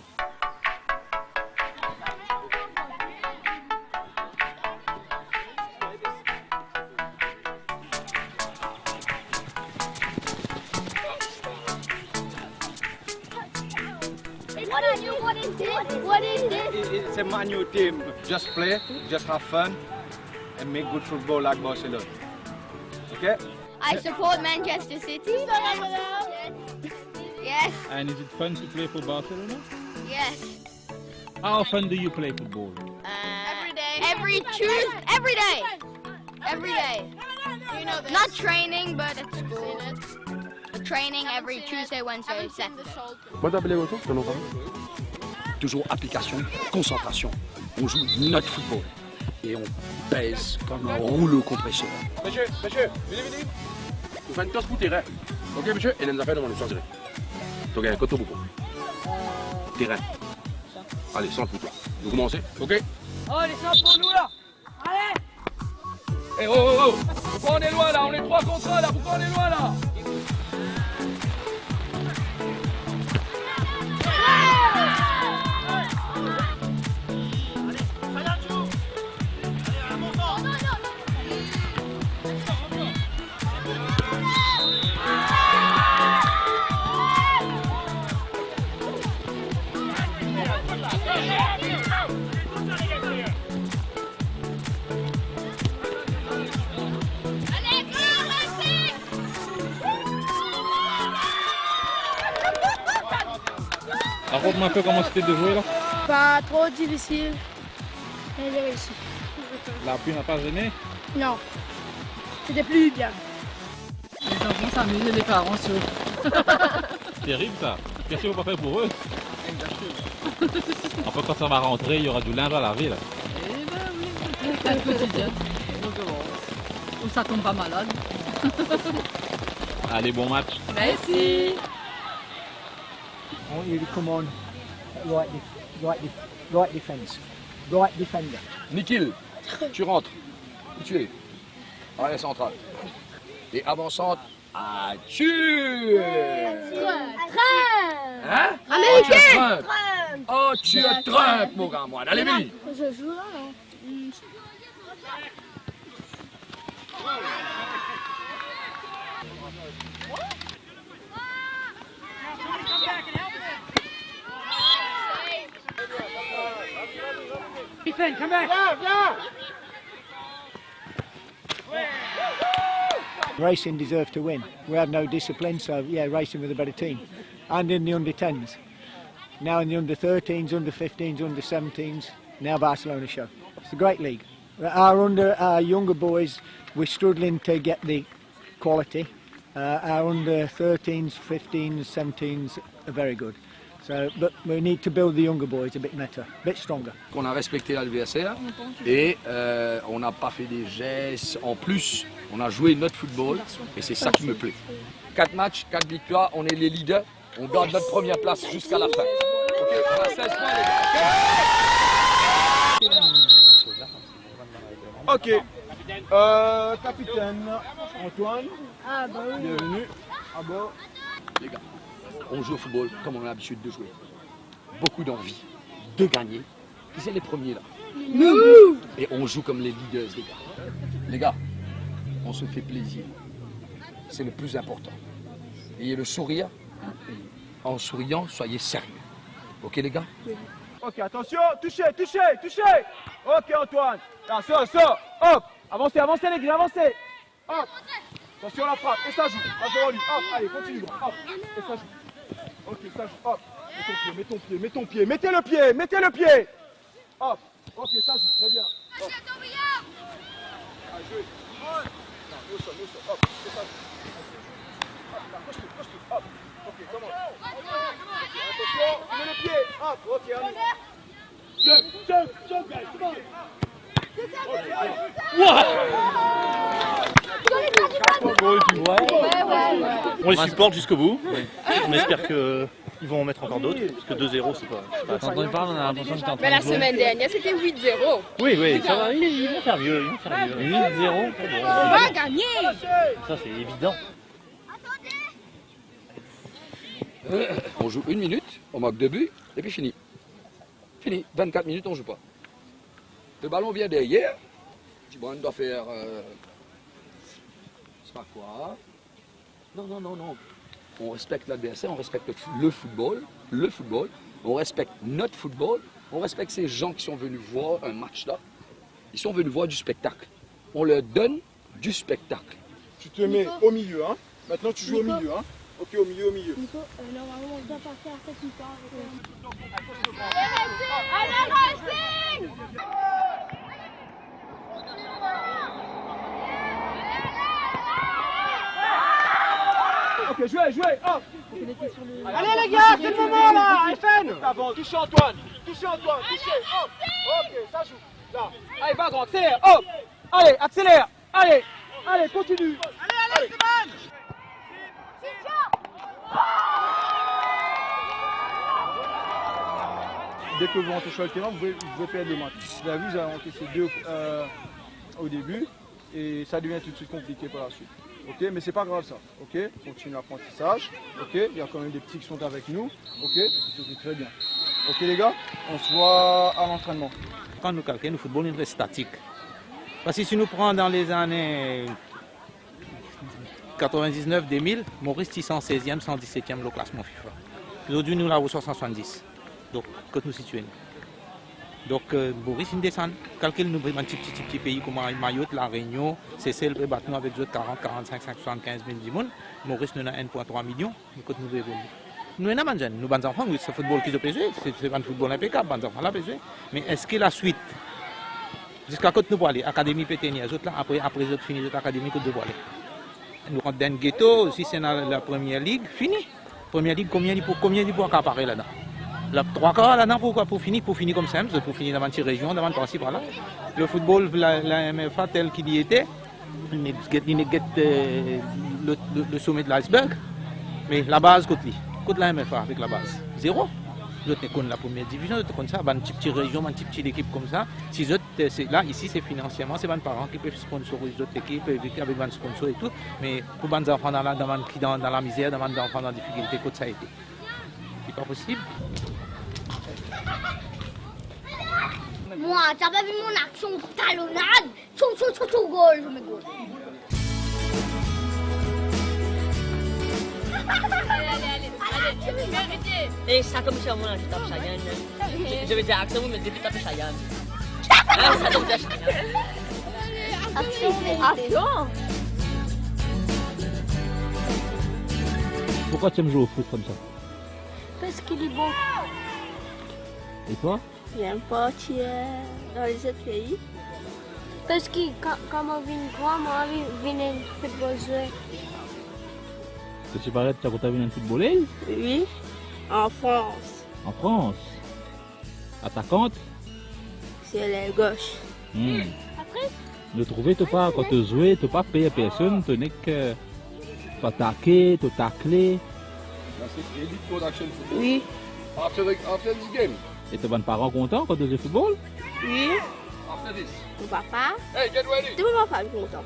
What is this?
It's a Man U team. Just play, just have fun, and make good football like Barcelona. Okay?
I support Manchester City. Yes.
And is it fun to play for Barcelona?
Yes.
How often do you play football?
Every day. Every Tuesday. Every day. Every day. You know this. Not training, but at school. Training every Tuesday, Wednesday, Saturday.
Moi t'appelles les retours, je toujours application, concentration. On joue notre football. Et on pèse comme un rouleau compresseur.
Monsieur, venez. Vous faites une tosse pour terrain. Ok, monsieur, et nous avons demandé choisir. Donc, il y a un coteau beaucoup. Terrain. Allez, sans le poutre. Vous commencez, ok?
Oh, les centres pour nous là. Allez.
Eh oh. Pourquoi on est loin là? On est 3 contre 1 là. Pourquoi on est loin là?
Raconte-moi un peu comment c'était de jouer là.
Pas trop difficile. Et j'ai réussi.
La pluie n'a pas gêné?
Non. C'était plus bien.
Les enfants s'amusent, les parents souffrent.
Terrible ça. Qu'est-ce qu'on va faire pour eux? Après quand ça va rentrer, il y aura du linge à laver là.
Eh ben oui, c'est le quotidien. Ou ça tombe pas malade.
Allez, bon match.
Merci.
I want you to come on right defence. Right defender.
Nikhil, tu rentres. Où tu es? Arrière central. Et avant-centre. Ah, tu Hein?
Américain.
Oh, tu es Trump, mon gars, moi. Allez, vite.
Je joue là, non?
Ethan, come back.
Racing deserve to win. We have no discipline, so yeah, Racing with a better team. And in the under-10s. Now in the under-13s, under-15s, under-17s, now Barcelona show. It's a great league. Our younger boys, we're struggling to get the quality. Our under 13s, 15s, 17s are very good. So, but we need to build the younger boys a bit better, a bit stronger.
On a respecté l'adversaire et on n'a pas fait des gestes. En plus, on a joué notre football et c'est ça qui me plaît. 4 matchs, 4 victoires, on est les leaders. On garde notre première place jusqu'à la fin. Ok, on a 16 points les gars.
Ok. Capitaine Antoine.
Ah bah oui.
Bienvenue. Ah bon.
Les gars, on joue au football comme on a l'habitude de jouer. Beaucoup d'envie de gagner. Qui c'est les premiers là?
Nous.
Et on joue comme les leaders les gars. Les gars, on se fait plaisir. C'est le plus important. Ayez le sourire. En souriant, soyez sérieux. Ok les gars?
Ok, attention, touchez. Ok Antoine. Là, ça, hop. Avancez les gars, avancez. Hop. Attention la frappe, et ça joue. Devant lui, hop, allez, continue, hop. Et ça joue. Ok, ça joue, hop. Mets ton pied. Mettez le pied. Hop. Ok, ça joue, très bien. Hop. Allez, jouez. Nous sommes, hop. Et ça joue. Hop, là, couche-toi, hop. Ok, comment? Attention, mets le pied. Hop, ok, allez. Jump, guys, come on.
On les supporte jusqu'au bout. On espère qu'ils vont en mettre encore d'autres, parce que 2-0 c'est pas.
Quand on parle, on a l'impression que t'es en train
Mais la
de jouer.
semaine dernière, c'était 8-0.
Oui, ça va, ils vont faire mieux.
8-0.
On va gagner.
Ça c'est évident.
On joue 1 minute, on marque 2 buts, et puis fini. 24 minutes, on ne joue pas. Le ballon vient derrière. Je dis, bon, on doit faire... c'est pas quoi. Non. On respecte l'adversaire, on respecte le football. On respecte notre football. On respecte ces gens qui sont venus voir un match là. Ils sont venus voir du spectacle. On leur donne du spectacle.
Tu te mets au milieu, hein. Maintenant, tu joues au milieu, hein. Ok, au milieu.
Nico, normalement, on doit partir à cette histoire.
Allez, Racing!
Ok, jouez, hop. Allez les gars, c'est le moment là, FN. Touchez Antoine, hop. Ok, ça joue. Là. Allez, va grand, accélère, hop. Allez, accélère. Allez, continue. Allez, Stéphane. Dès que vous rentrez sur le terrain, vous pouvez perdre le match. Vous avez vu, vous avez encaissé 2 au début et ça devient tout de suite compliqué par la suite. Ok, mais c'est pas grave ça. Ok, continue l'apprentissage. Ok, il y a quand même des petits qui sont avec nous. Ok, c'est très bien. Ok les gars, on se voit à l'entraînement.
Quand nous calculons, le football est très statique. Parce que si nous prenons dans les années 99-2000, Maurice est 116e, 117e le classement FIFA. Aujourd'hui, nous l'avons 170. Donc, quand nous situons. Donc, Maurice, il descend. Calcule nous un petit pays comme Mayotte, La Réunion, Seychelles, peut battre nous avec 40, 45, 75 000 du monde. Maurice, nous avons 1,3 million. Quand nous évoluons. Nous avons des jeunes. Nous avons des enfants, oui, c'est le football qui peut jouer. C'est un football impeccable, les enfants là peuvent jouer. Mais est-ce que la suite, jusqu'à quand nous pouvons aller, Académie Péténia, après les autres finis, l'Académie, nous devons aller. Nous rentrons dans un ghetto, si c'est dans la première ligue, fini. Première ligue, combien il faut accaparer là-dedans? La 3 quarts là-dedans, pourquoi? Pour finir comme ça, pour finir dans une petite région, dans une partie par là. Le football, la MFA tel qu'il y était, il n'est le sommet de l'iceberg, mais la base, côté la MFA avec la base, 0. Vous êtes la première division, vous êtes comme ça, une petite région, une petite équipe comme ça. Si vous êtes là, ici, c'est financièrement, c'est les parents qui peuvent sponsoriser d'autres équipes avec des sponsors et tout. Mais pour les enfants dans la misère, dans les enfants dans la difficulté, comme ça a été. C'est pas possible.
Moi, t'as pas vu mon action talonnade? Chou, goal, je mets goal.
Allez,
Et ça comme ça, moi, je tape Cheyenne. Je vais dire action, mais depuis taper Cheyenne. Ça doit dire Cheyenne.
Action.
Pourquoi tu aimes jouer au foot comme ça?
Parce qu'il est bon.
Et toi?
Il y a un pote dans les autres pays. Parce que quand on vient grand, moi, je viens de football jouer.
Tu paraît que tu as vu un football?
Oui, en France.
En France? Attaquante?
C'est la gauche.
Après?
Ne trouvez pas, quand tu jouais, tu n'as pas payé personne, tu n'es que t'attaquer, te tacler.
Oui.
After this game?
Et tes parents contents quand tu joues au football?
Oui.
After this?
Mon papa.
Hey, get ready!
Tout mon papa est content.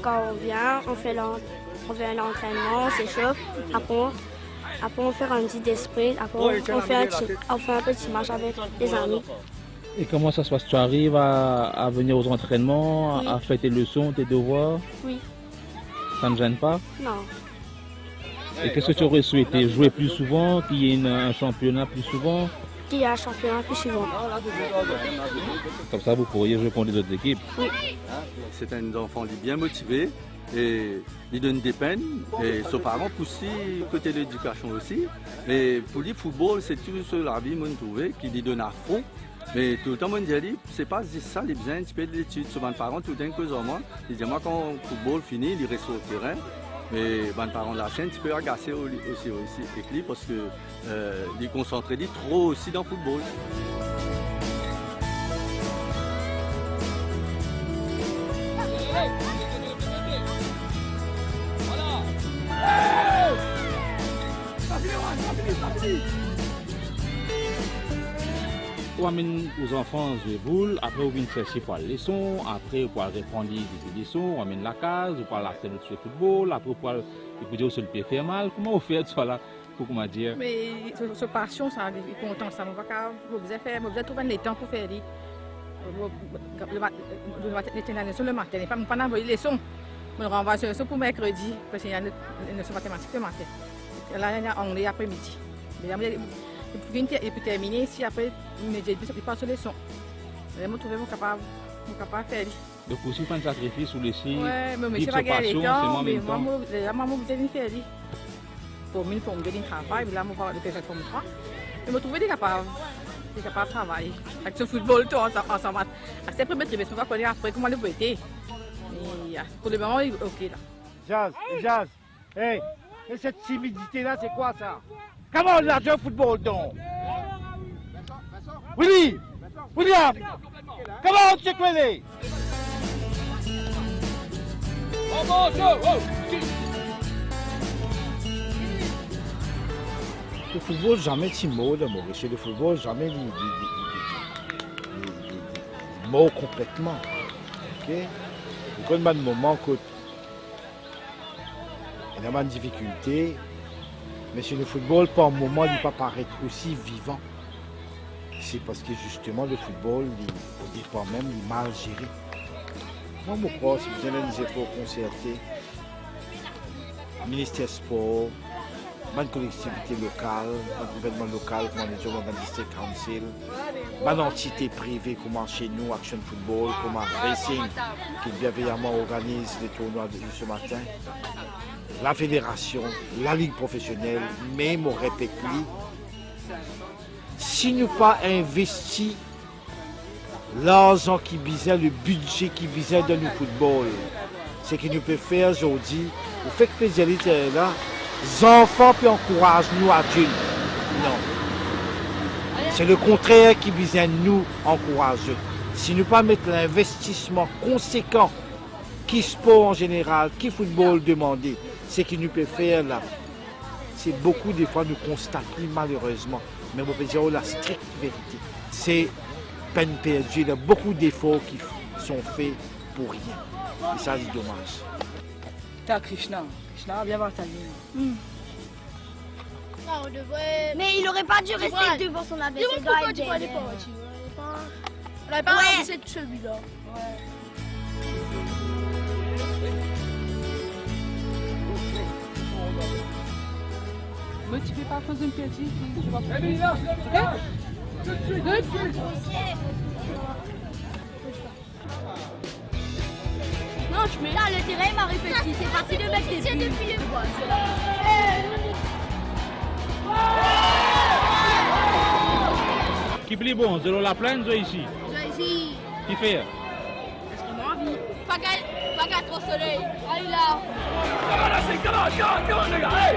Quand on vient, on fait l'entraînement, on s'échauffe. Après, on fait un petit d'esprit. Après, on fait un petit match avec les amis.
Et comment ça se passe? Tu arrives à venir aux entraînements, à faire tes leçons, tes devoirs?
Oui.
Ça ne gêne pas?
Non.
Et qu'est-ce que tu aurais souhaité? Jouer plus souvent, qu'il y ait un championnat plus souvent?
Qu'il y ait un championnat plus souvent.
Comme ça, vous pourriez jouer contre les autres équipes?
Oui.
C'est un enfant bien motivé et il donne des peines. Et ses parents poussent côté de l'éducation aussi. Mais pour le football, c'est tout ce la vie, moi, trouvé, qui lui donne à fond. Mais tout le temps, on dit, c'est pas ça, il a besoin un petit peu d'études. Souvent, les parents, tout d'un coup, moi, ils disent, moi, quand le football finit, il reste au terrain. Mais les parents de la chaîne, tu peux agacer aussi avec lui parce que il concentre trop aussi dans le football.
On amène aux enfants jouer boule, après on vient chercher pour les leçons, après on va répondre des leçons, on amène la case, on va la scène de football, après on va écouter sur le pied faire mal. Comment on fait ça là pour comment dire?
Mais ce passion, ça, il est content, ça, on va faire, on va trouver le temps pour faire le matin, pas envoyer les leçons. On renvoie les leçons pour mercredi, parce qu'il y a une leçon mathématique le matin. Là, il y a anglais après-midi. Et puis terminer ici, après, il passe les leçons. Je me trouve capable de faire.
Donc aussi, faire un sacrifice ou laisser
mais c'est pas gagner le temps, mais moi, je vais faire. Pour moi, pour me donner un travail, là, je vais le faire pour moi. Je me trouve capable de travailler. Avec ce football, tout ensemble. C'est le premier trimestre, on va connaître après comment le peut être. Pour le moment, ok là.
Jazz, hey, et cette timidité-là, c'est quoi ça? Comment on a joué au football donc? William, comment on se connaît? Le football jamais timide, Maurice. Le football jamais mort complètement. Ok? Il y a un moment que il y a une difficulté, mais sur le football, par un moment, il ne peut pas paraître aussi vivant. C'est parce que justement le football, au départ même, il est mal géré. Moi, je crois, si vous avez des efforts concertés, ministère sport, une collectivité locale, un gouvernement local, comme on est dans le district council, une entité privée comme chez nous, Action Football, comme Racing, qui bienveillamment organise les tournois de ce matin, la fédération, la ligue professionnelle, même au répète, si nous pas investi l'argent qui visait, le budget qui visait dans le football, c'est que nous pouvons faire aujourd'hui, vous faites plaisir là, les enfants peuvent encourager nous adultes. Non. C'est le contraire qui visait nous encourager. Si nous pas mettre l'investissement conséquent qui sport en général, qui football demandé, c'est qu'il nous peut faire là. C'est beaucoup des fois nous constatons malheureusement, mais on peut dire la stricte vérité. C'est peine perdue, il y a beaucoup d'efforts qui sont faits pour rien. Et ça c'est dommage.
T'as Krishna viens voir ta vie.
Mais il n'aurait pas dû rester devant son adversaire. Pourquoi tu vois des pas? On n'avait pas avancé de celui-là.
Mais tu ne fais pas cause d'une petite.
Non, je mets là, le terrain m'a répété. C'est parti de mettre des buts. Depuis les mois.
Qui plus bon, selon la plaine ou ici?
Ici.
Qui fait?
Est-ce qu'il
Pas qu'à trop soleil. Allez là.
Comment les gars, hey!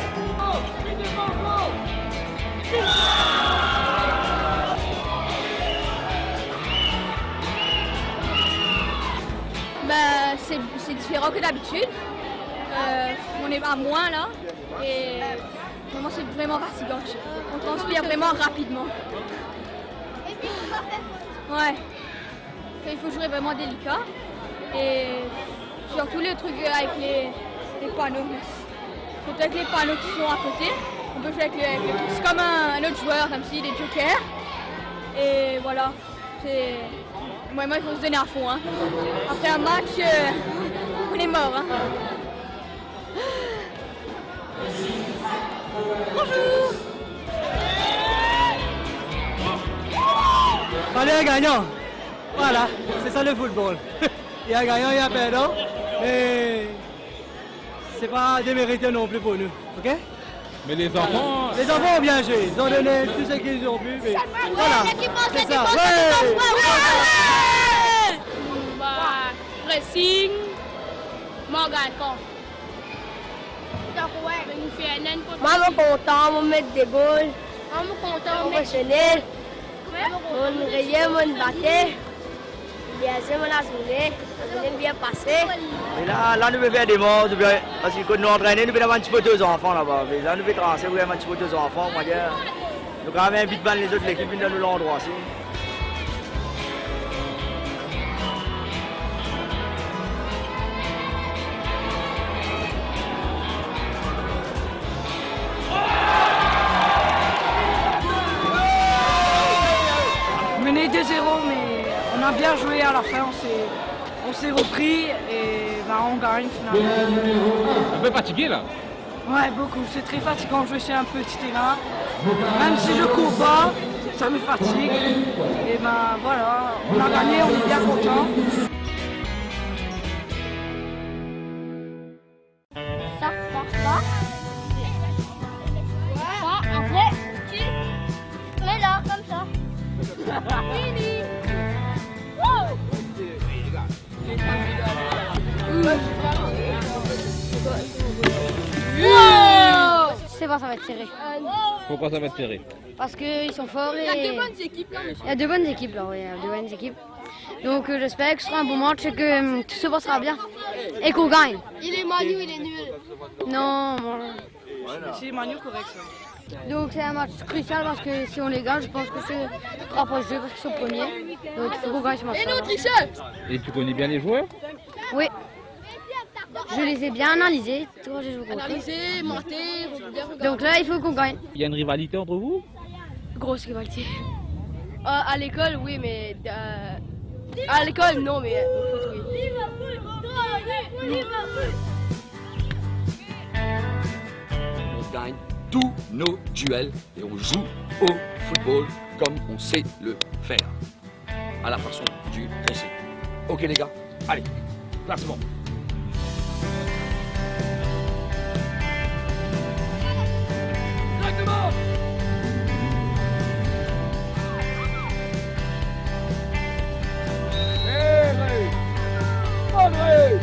Ben, c'est différent que d'habitude. On est à moins là et vraiment c'est vraiment fatigant. On transpire vraiment rapidement. Ouais. Il faut jouer vraiment délicat et surtout les trucs avec les panneaux. Peut-être les panneaux qui sont à côté. On peut jouer avec les trucs. C'est comme un autre joueur, comme si des jokers. Et voilà. Moi, il faut se donner à fond. Hein. Après un match, on est mort. Hein. Bonjour.
Allez, un gagnant. Voilà, c'est ça le football. Il y a un gagnant, il y a un perdant. Mais c'est pas démérité non plus pour nous. Ok?
Mais les enfants
ont bien joué. Ils ont donné tout ce qu'ils ont pu. Mais voilà, c'est ça.
Pressing,
Morgan, quand?
Moi, je suis content, je vais mettre des goals.
Moi, je suis content,
Professionnel. Mon rayé, mon batté. Bien sûr, mon assuré. On est bien passé.
Et là, nous devons faire des morts, parce que quand nous entraînons, nous devons un petit peu deux enfants là-bas. Là, nous devons tracer, un petit peu deux enfants. Moi, nous quand même vite les autres l'équipe dans l'endroit aussi.
Mené 2-0, mais on a bien joué à la fin, on s'est repris et bah, on gagne finalement.
Un peu fatigué là?
Ouais, beaucoup. C'est très fatigant de jouer sur un petit terrain. Même si je cours pas, ça me fatigue. Et ben voilà, on a gagné, on est bien content.
Ça. Après, tu mets là, comme ça. Fini.
C'est bon, ça va être serré.
Pourquoi ça va être serré?
Parce qu'ils sont forts et...
Il y a deux bonnes équipes là.
Il y a deux bonnes équipes là, oui, il y a deux bonnes équipes. Donc j'espère que ce sera un bon match et que tout se passera bien. Et qu'on gagne.
Il est Manu, il est nul.
Non,
C'est Manu correct ça.
donc c'est un match crucial parce que si on les gagne, je pense que c'est rapproche d'eux parce qu'ils sont premiers. Donc il faut qu'on gagne ce match.
Et nous, tricheux.
Et tu connais bien les joueurs?
Oui. Je les ai bien analysés. J'ai joué contre eux.
Analyser, monter, bien regarder.
Donc là, il faut qu'on gagne.
Il y a une rivalité entre vous?
Grosse rivalité.
À l'école, oui, mais... à l'école, non, mais au foot, oui.
On gagne tous nos duels et on joue au football comme on sait le faire. À la façon du dressing. Ok les gars, allez, placement. Directement. André.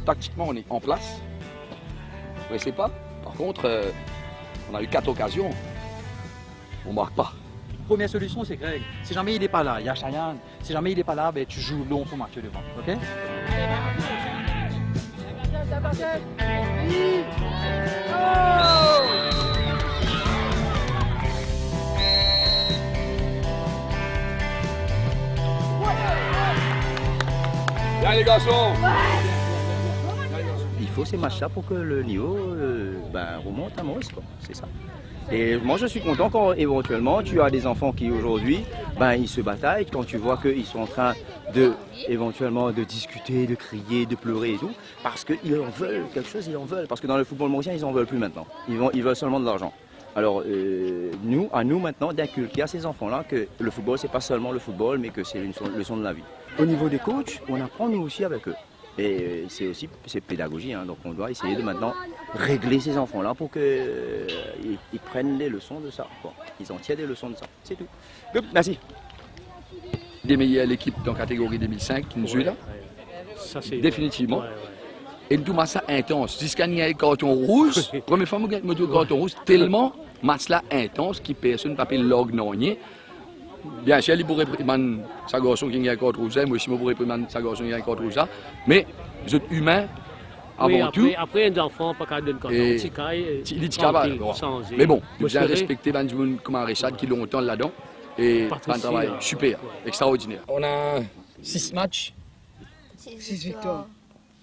Tactiquement, on est en place. Vous ne pas. Par contre, on a eu 4 occasions. On ne marque pas.
Première solution, c'est Greg. Si jamais il n'est pas là, il y a Cheyenne. Si jamais il n'est pas là, ben, tu joues long pour marquer devant. Ok?
Là les garçons.
Il faut ces matchs-là pour que le niveau remonte à Maurice, quoi. C'est ça. Et moi, je suis content quand éventuellement tu as des enfants qui aujourd'hui
ben, ils se bataillent. Quand tu vois qu'ils sont en train éventuellement de discuter, de crier, de pleurer et tout, parce qu'ils en veulent quelque chose, ils en veulent. Parce que dans le football mauricien, ils en veulent plus maintenant. Ils veulent seulement de l'argent. Alors, à nous maintenant d'inculquer à ces enfants-là que le football, c'est pas seulement le football, mais que c'est une leçon de la vie. Au niveau des coachs, on apprend nous aussi avec eux. Et c'est pédagogie, hein, donc on doit essayer de maintenant régler ces enfants-là pour qu'ils prennent les leçons de ça, quoi. Ils en tirent des leçons de ça, c'est tout. Good, merci.
Des meilleures l'équipe dans la catégorie 2005 qui nous joue là,
ça, c'est
définitivement. Et tout ça intense. Jusqu'à y a un carton rouge, première fois que je me carton rouge, tellement match là intense qui personne ne peut log non. Bien sûr, il pourrait prendre sa garçon qui a un carton rouge, moi aussi, je pourrais prendre sa garçon qui a un carton rouge, mais vous êtes humain avant tout.
Après, un enfant, pas qu'à donner carton,
il est capable. Mais bon, il faut respecter les gens comme Richard qui l'ont longtemps là-dedans. Et un travail super, extraordinaire. On a 6 matchs.
6 victoires.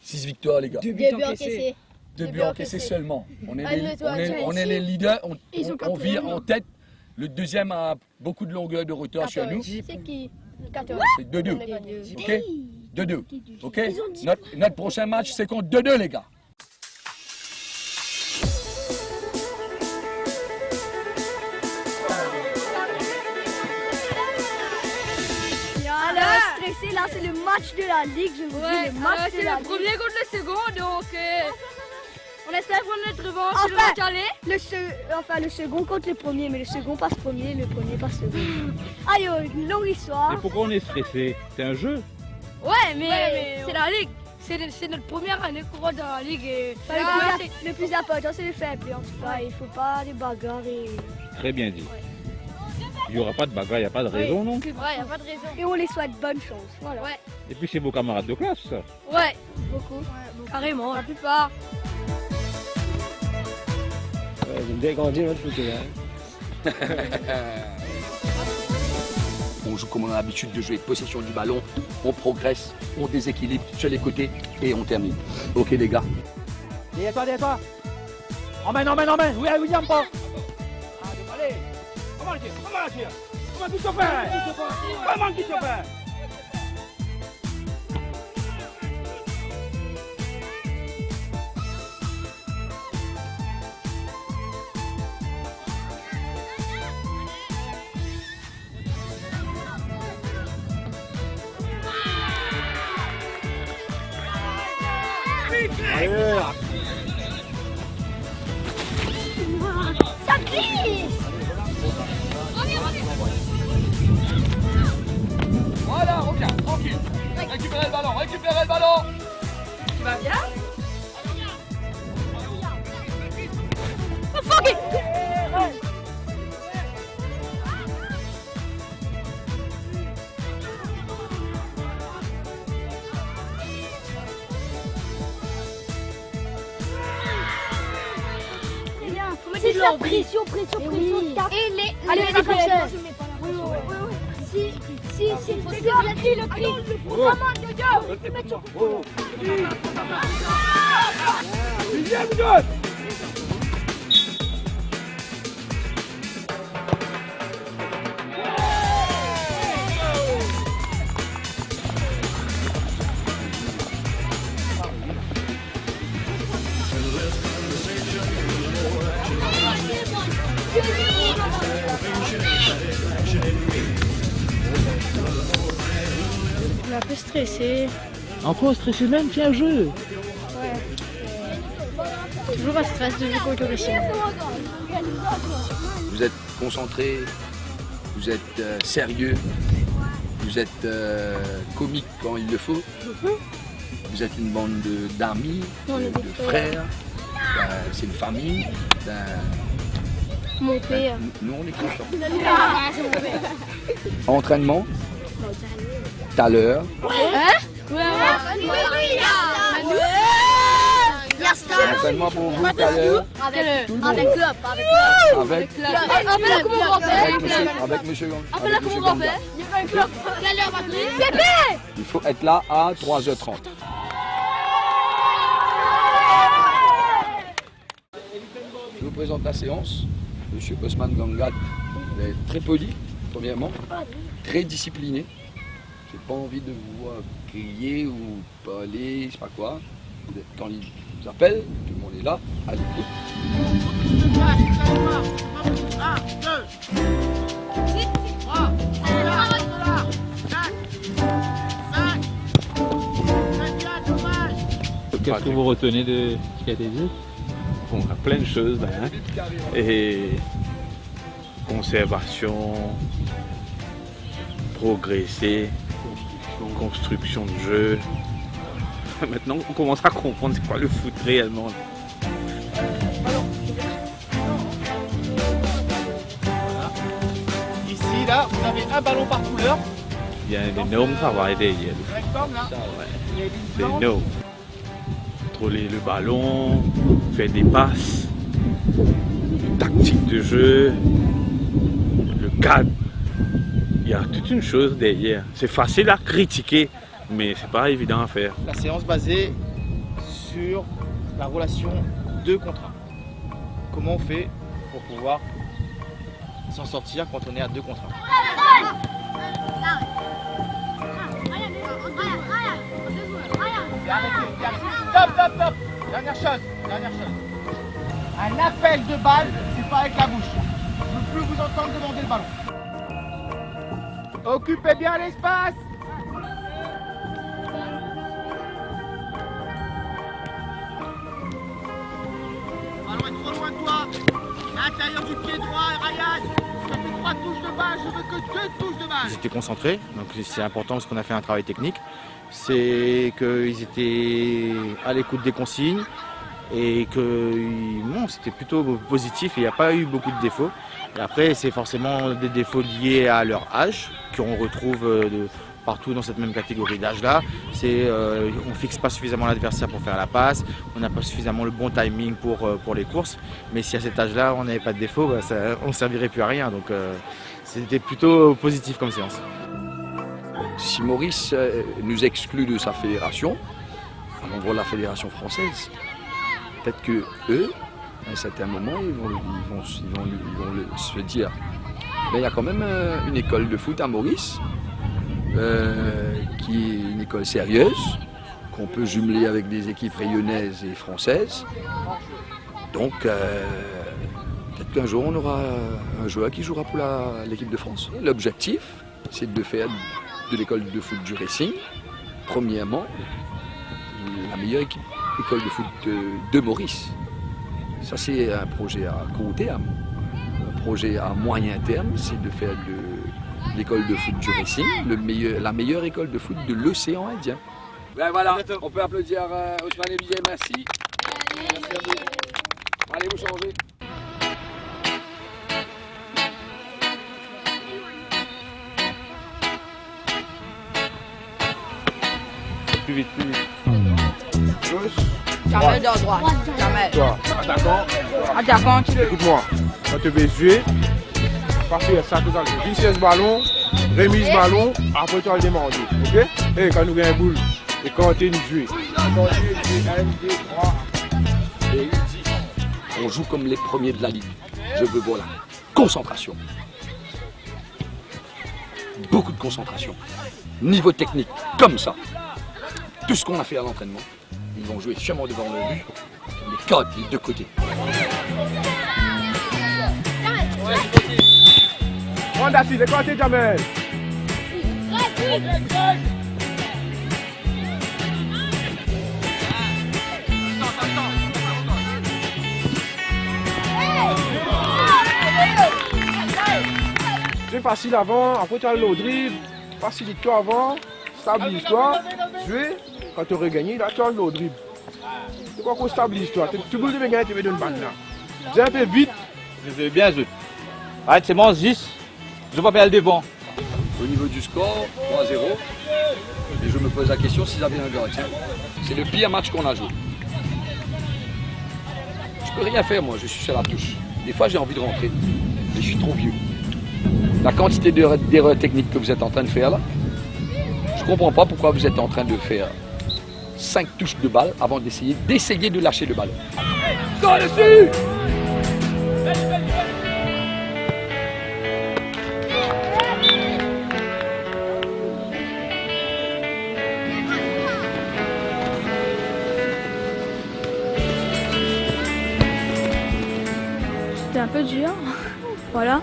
6 victoires, les gars.
2 buts encaissés.
2 buts encaissés seulement. On est les leaders, on vit en tête. Le deuxième a beaucoup de longueur de retard sur nous.
C'est qui? 14.
C'est 2-2. Ok? 2-2. Ok? Notre prochain match, c'est contre 2-2, les gars.
Stressé, là c'est le match de la Ligue, je vous dis le match de la Ligue.
C'est le premier contre le second, donc on espère prendre notre revanche sur le match aller.
Le second contre le premier, mais le second passe premier, le premier passe second. Allez, longue histoire.
Et pourquoi on est stressé? C'est un jeu.
Ouais, mais c'est la Ligue. C'est notre première année qu'on rentre dans la Ligue. Et
le plus important, c'est le fair play en tout cas. Il ne faut pas des bagarres.
Très bien dit. Il n'y aura pas de bagarre, il n'y a pas de raison, non?
Ouais, il n'y a pas de raison.
Et on les souhaite bonne chance. Voilà.
Ouais.
Et puis c'est vos camarades de classe, ça?
Ouais, beaucoup. Carrément, la plupart.
Vous me dégrandez notre football.
On joue comme on a l'habitude de jouer, possession du ballon, on progresse, on déséquilibre sur les côtés et on termine. Ok les gars.
Derrière toi. Emmène. Oui, William, pas. Allez. Comment tu te fais?
Ça glisse.
Voilà, reviens, tranquille. Récupérez le ballon.
Tu vas bien? Oh fuck it!
C'est ça, pression.
Et les
défenseurs. Si, faut se faire le cri.
On est un peu stressé.
Encore stressé même, c'est un jeu.
Ouais. Toujours un stress de jouer contre le Russie.
Vous êtes concentrés, vous êtes sérieux, vous êtes comique quand il le faut. Vous êtes une bande d'amis, de frères, c'est une famille.
Mon père.
Nous on est contents. Entraînement, tout à l'heure.
Hein?
Entraînement pour vous tout à l'heure.
Avec
club. Avec monsieur Ganga.
Appelle-la comme grand-père. Il y a un club. Bébé!
Il faut être là à 3h30. Je vous présente la séance. Monsieur Osman Gangat est très poli, premièrement, très discipliné. J'ai pas envie de vous voir crier ou parler, je sais pas quoi. Quand ils nous appellent, tout le monde est là, à l'écoute.
1, 2, 6, 3, 4, 5,
Qu'est-ce que vous retenez de ce qui a été dit?
Bon, il y a plein de choses là, hein. Et conservation, progresser, construction de jeu. Maintenant, on commence à comprendre c'est quoi le foot réellement.
Ici, là, vous avez un ballon par couleur.
Il y a un énorme travail derrière. C'est énorme. Contrôler le ballon, faire des passes, une tactique de jeu, le cadre. Il y a toute une chose derrière. C'est facile à critiquer, mais c'est pas évident à faire.
La séance basée sur la relation 2 contre 1. Comment on fait pour pouvoir s'en sortir quand on est à 2 contre 1? Stop, stop, stop. Dernière chose. Un appel de balle, c'est pas avec la bouche. Je ne veux plus vous entendre demander le ballon. Occupez bien l'espace. Le ballon est trop loin de toi. À l'intérieur du pied droit, Ryan. Ça fait 3 touches de balle, je veux que 2 touches de balle.
Ils étaient concentrés, donc c'est important parce qu'on a fait un travail technique. C'est qu'ils étaient à l'écoute des consignes et que bon, c'était plutôt positif et il n'y a pas eu beaucoup de défauts. Et après, c'est forcément des défauts liés à leur âge qu'on retrouve partout dans cette même catégorie d'âge-là. On ne fixe pas suffisamment l'adversaire pour faire la passe, on n'a pas suffisamment le bon timing pour les courses. Mais si à cet âge-là, on n'avait pas de défaut, on ne servirait plus à rien. Donc c'était plutôt positif comme séance.
Si Maurice nous exclut de sa fédération, on voit la fédération française. Peut-être que eux, à un certain moment, ils vont se dire il y a quand même une école de foot à Maurice, qui est une école sérieuse, qu'on peut jumeler avec des équipes rayonnaises et françaises. Donc, peut-être qu'un jour, on aura un joueur qui jouera pour l'équipe de France. L'objectif, c'est de faire de l'école de foot du Racing, premièrement, la meilleure école de foot de Maurice. Ça, c'est un projet à court terme. Un projet à moyen terme, c'est de faire de l'école de foot du Racing la meilleure école de foot de l'océan Indien.
Ben voilà, on peut applaudir Ousmane et Billet, merci. Merci à vous. Allez vous changer.
Plus vite. Gauche.
Jamel de droite. Jamel.
Toi, attaquant.
Attaquant, tu veux.
Écoute-moi, quand tu veux jouer, pas faire ça tout à l'heure. Vincennes ballon, remise ballon, après tu vas le demander. Ok? Et quand nous gagnons boule, et quand tu joues. 1, 2, 3.
Et on joue comme les premiers de la ligue. Je veux voir la concentration. Beaucoup de concentration. Niveau technique, comme ça. Tout ce qu'on a fait à l'entraînement, ils vont jouer sûrement devant le but, les codes, les deux côtés.
On a les côtés, Jamel. C'est facile avant, après tu as le dribble, facilite-toi avant, stabilise-toi, jouer, quand tu aurais gagné, là tu as le dribble. C'est quoi qu'on stabilise-toi, tu veux gagner, tu veux donner une balle là. J'ai un peu vite.
Je vais bien jouer. Arrête, c'est bon, 10. Je vais pas perdre devant.
Au niveau du score, 3-0. Et je me pose la question s'ils avaient un gardien. C'est le pire match qu'on a joué. Je peux rien faire moi, je suis sur la touche. Des fois j'ai envie de rentrer, mais je suis trop vieux. La quantité d'erreurs techniques que vous êtes en train de faire là, je ne comprends pas pourquoi vous êtes en train de faire 5 touches de balle avant d'essayer de lâcher le ballon. Sors dessus!
un peu dur. Voilà.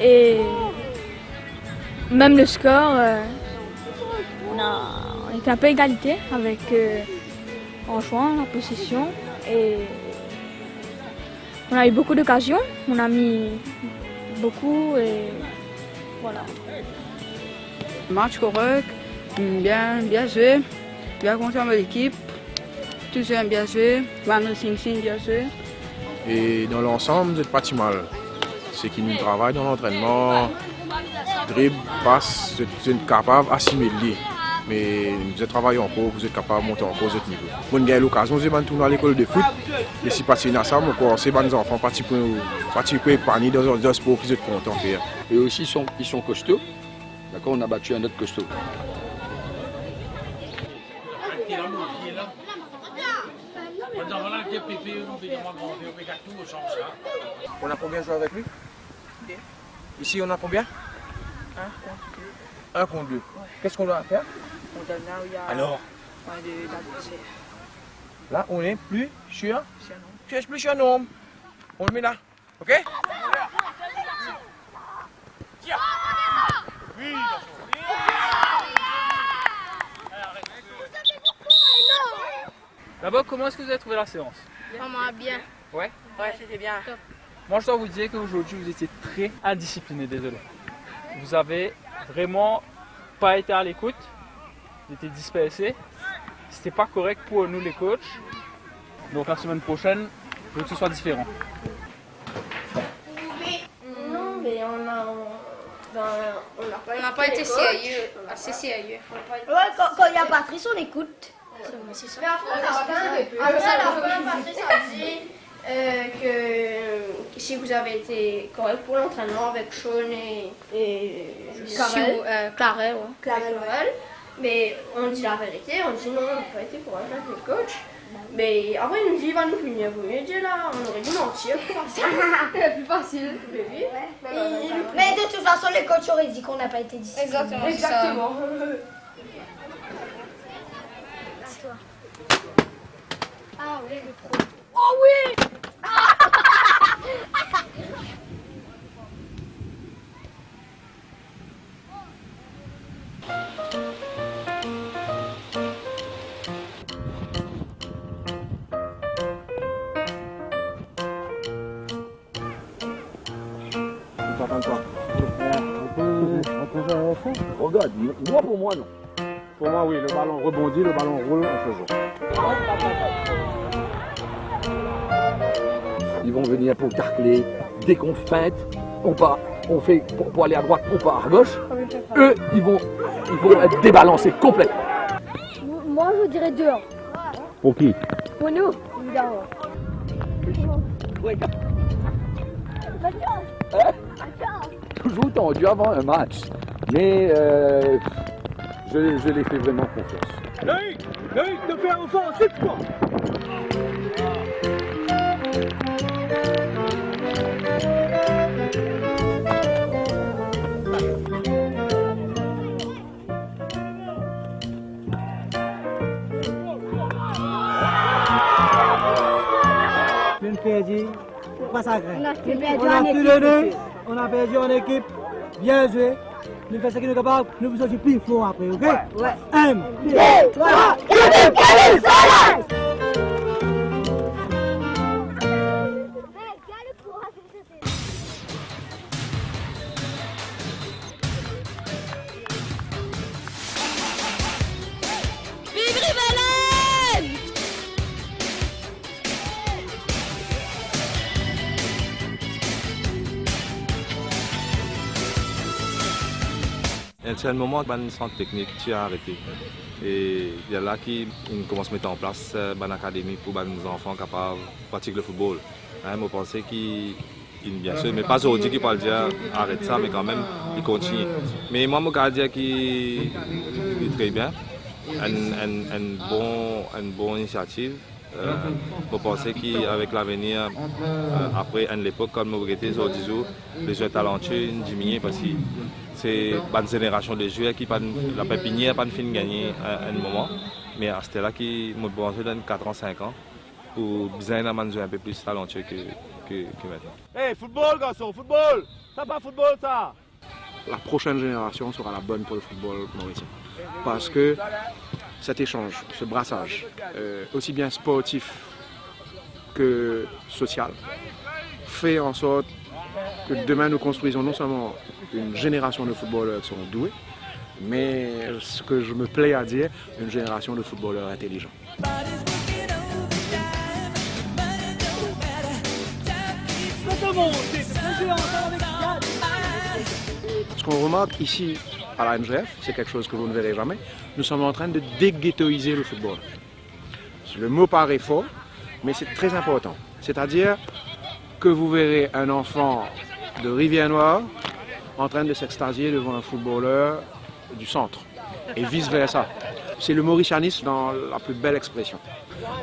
Et même le score, on était un peu égalité avec en jouant la possession. Et on a eu beaucoup d'occasions. On a mis beaucoup et voilà.
Match correct, bien joué, bien content de l'équipe. Tout ça bien joué, Van Sing bien joué.
Et dans l'ensemble, vous n'êtes pas si mal. C'est qui nous travaille dans l'entraînement, dribble, passe, vous êtes capable d'assimiler. Mais vous êtes travaillé en cours, vous êtes capable de monter en cours, vous êtes niveau. Moi, j'ai eu l'occasion de tourner à l'école de foot. Et si participer à ça, c'est les enfants participer épargner dans un sport qu'ils sont contents de faire.
Et aussi, ils sont costauds. D'accord, on a battu un autre costaud.
On a combien joué avec lui? Ici, on a combien? 1 contre 2. Qu'est-ce qu'on doit faire? Alors? Là, on est plus sur? Tu es plus sur nombre. On le met là. OK?
D'abord, comment est-ce que vous avez trouvé la séance?
Vraiment bien.
Ouais?
Ouais, c'était bien.
Moi, je dois vous dire qu'aujourd'hui, vous étiez très indiscipliné, désolé. Vous avez vraiment pas été à l'écoute, vous étiez dispersé. C'était pas correct pour nous, les coachs. Donc, la semaine prochaine, je veux que ce soit différent.
Non, mais on n'a pas été sérieux, assez sérieux.
Ouais, quand il y a Patrice, on écoute.
C'est ça. Mais à la fin, Patrice a dit que si vous avez été correct pour l'entraînement avec Sean et Clarel, mais on dit la vérité, on dit non, on n'a pas été correct avec le coach. Mais après, il nous dit il va nous punir. Vous mieux dire là, on aurait dû mentir, plus facile. Plus facile, oui.
Mais de toute façon, les coachs auraient dit qu'on n'a pas été disciplinés.
Exactement.
Ah oui, le pro. Oh oui.
Regarde, moi pour moi non.
Pour moi oui, le ballon rebondit, le ballon roule, on se joue.
Ils vont venir pour tacler. Dès qu'on feinte, on fait pour aller à droite, on part à gauche. Eux, ils vont être débalancés complètement.
Moi, je dirais dehors.
Pour qui?
Pour nous, évidemment.
Toujours tendu avant un match. Mais je les fais vraiment confiance.
Loïc, te fais offenser quoi?
Bien perdu, pas ça grave.
On a
tout donné, on a perdu en équipe, bien joué. Nous faisons ce qu'il est capable, nous faisons du plus fort après, ok? Ouais. 1, 2, 3, 4, 5, 6.
C'est un moment où le centre technique tu as arrêté. Et il y a là qui commence à mettre en place une académie pour les enfants capables de pratiquer le football. Hein, je pense qu'il bien sûr, mais pas aujourd'hui qui parle dire arrête ça, mais quand même il continue. Mais moi je dire qu'il est très bien, une bonne initiative. Je pense qu'avec l'avenir, après l'époque, comme vous regrettez, les jeunes talentueux diminuent parce que c'est une génération de joueurs qui la pépinière n'a pas fini de gagner à un moment. Mais c'était là qui me pense dans 4 ans, 5 ans, pour bien avoir un peu plus talentueux que
que maintenant.
Hey, football, garçon, football! Ça pas football, ça!
La prochaine génération sera la bonne pour le football mauricien. Parce que cet échange, ce brassage, aussi bien sportif que social, fait en sorte que demain nous construisons non seulement une génération de footballeurs qui seront doués, mais ce que je me plais à dire, une génération de footballeurs intelligents. Ce qu'on remarque ici à la NGF, c'est quelque chose que vous ne verrez jamais, nous sommes en train de déghettoiser le football. Le mot paraît fort, mais c'est très important. C'est-à-dire que vous verrez un enfant de Rivière-Noire en train de s'extasier devant un footballeur du centre, et vice-versa. C'est le mauritianisme dans la plus belle expression.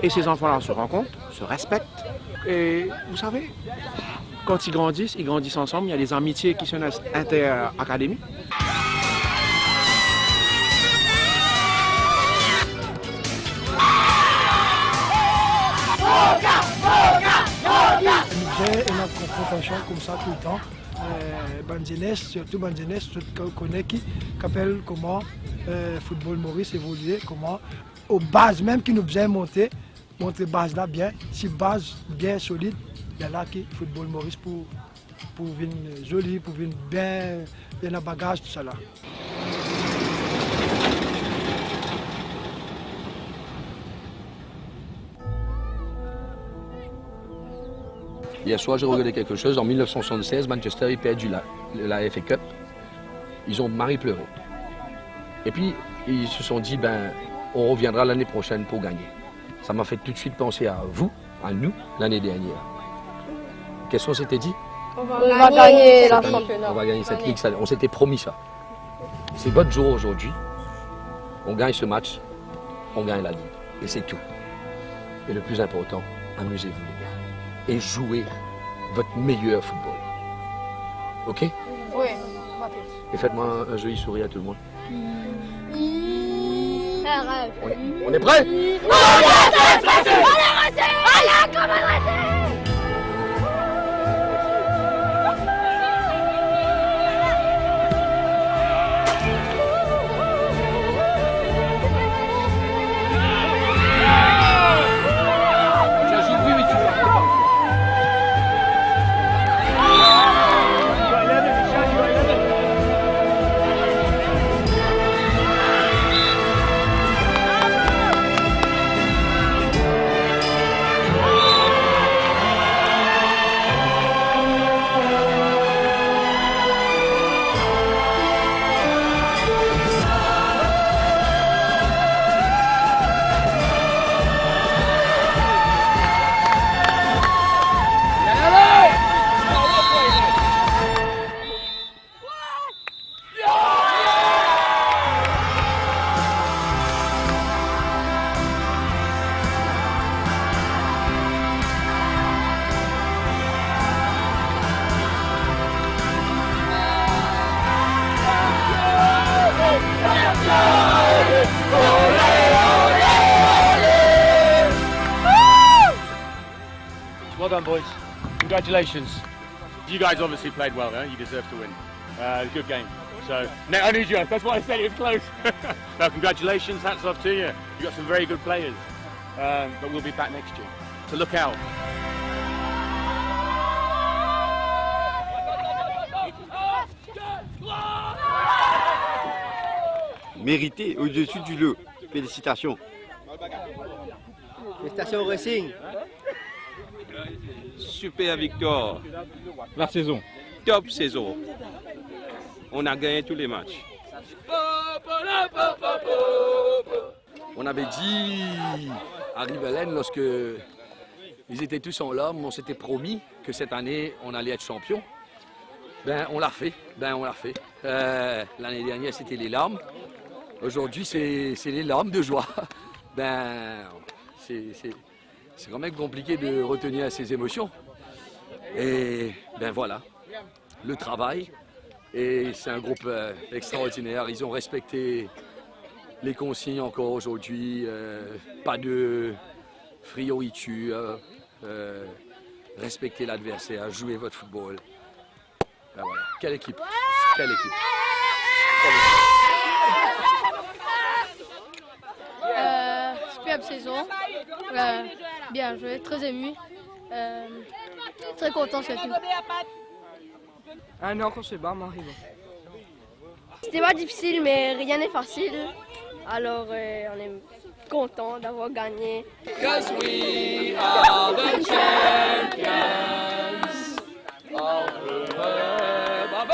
Et ces enfants-là se rencontrent, se respectent, et vous savez, quand ils grandissent ensemble, il y a des amitiés qui se naissent inter-académies.
J'ai une confrontation comme ça tout le temps. Banjeunesse, surtout Banjeunesse, je connais qui appelle comment football Maurice évoluer, comment aux bases même qui nous faisait monter base là bien, si base bien solide, il y a là qui football Maurice pour venir joli, pour venir bien à bagage, tout ça là.
Hier soir, j'ai regardé quelque chose. En 1976, Manchester a perdu la FA Cup. Ils ont marre pleuré. Et puis, ils se sont dit, on reviendra l'année prochaine pour gagner. Ça m'a fait tout de suite penser à vous, à nous, l'année dernière. Qu'est-ce qu'on s'était dit?
On va gagner la championnat.
On va gagner cette ligue. On s'était promis ça. C'est votre jour aujourd'hui. On gagne ce match, on gagne la ligue. Et c'est tout. Et le plus important, amusez-vous les gars. Et jouez votre meilleur football. Ok?
Oui.
Et faites-moi un joli sourire à tout le monde. On est prêts?
Well done, boys. Congratulations.
You guys obviously played well, huh? You deserve to win. Good game. So, I need you. That's why I said it was close. No, congratulations. Hats off to you. You've got some very good players. But we'll be back next year. So look out.
Mérité, au-dessus du lot. Félicitations.
Félicitations au Racing.
Super victoire. La saison. Top saison. On a gagné tous les matchs.
On avait dit à Rivellen, lorsque ils étaient tous en larmes, on s'était promis que cette année, on allait être champion. On l'a fait. L'année dernière, c'était les larmes. Aujourd'hui, c'est les larmes de joie. C'est quand même compliqué de retenir ces émotions. Et voilà, le travail. Et c'est un groupe extraordinaire. Ils ont respecté les consignes encore aujourd'hui. Pas de frioriture. respectez l'adversaire, jouez votre football. Ben voilà. Quelle équipe. Quelle équipe.
Superbe saison. Bien joué, très ému. Très content surtout.
Un an qu'on se bat, mais arrivé.
C'était pas difficile, mais rien n'est facile. Alors, on est content d'avoir gagné.
'Cause we are the champions of the world. Bravo!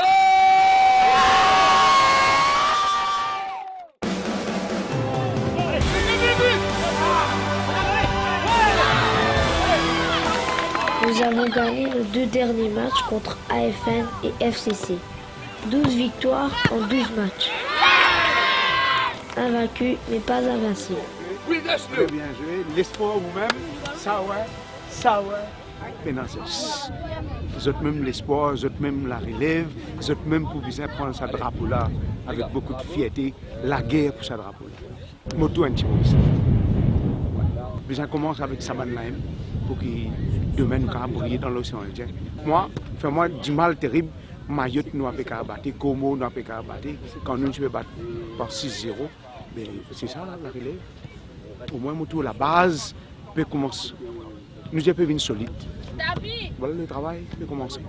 Nous avons gagné nos 2 derniers matchs contre AFN et FCC. 12 victoires en 12 matchs. Invaincu, mais pas invincible.
Très bien joué. L'espoir vous-même, ça ouais. Maintenant, c'est même l'espoir, même la relève, même pour bien prendre ce drapeau-là avec beaucoup de fierté, la guerre pour ce drapeau-là. Moto un petit peu ça. Bien, commence avec Saban-Laim pour qu'il demain nous puisse briller dans l'océan Indien. Moi, fais-moi du mal terrible. Mayotte nous a fait battre, Como nous a fait battre. Quand nous se battre par 6-0, c'est ça la relève. Au moins, la base peut commencer. Nous avons une solide. Voilà le travail peut commencer.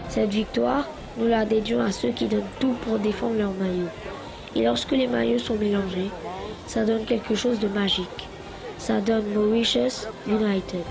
Cette victoire, nous la dédions à ceux qui donnent tout pour défendre leur maillot. Et lorsque les maillots sont mélangés, ça donne quelque chose de magique. Ça donne Mauritius United.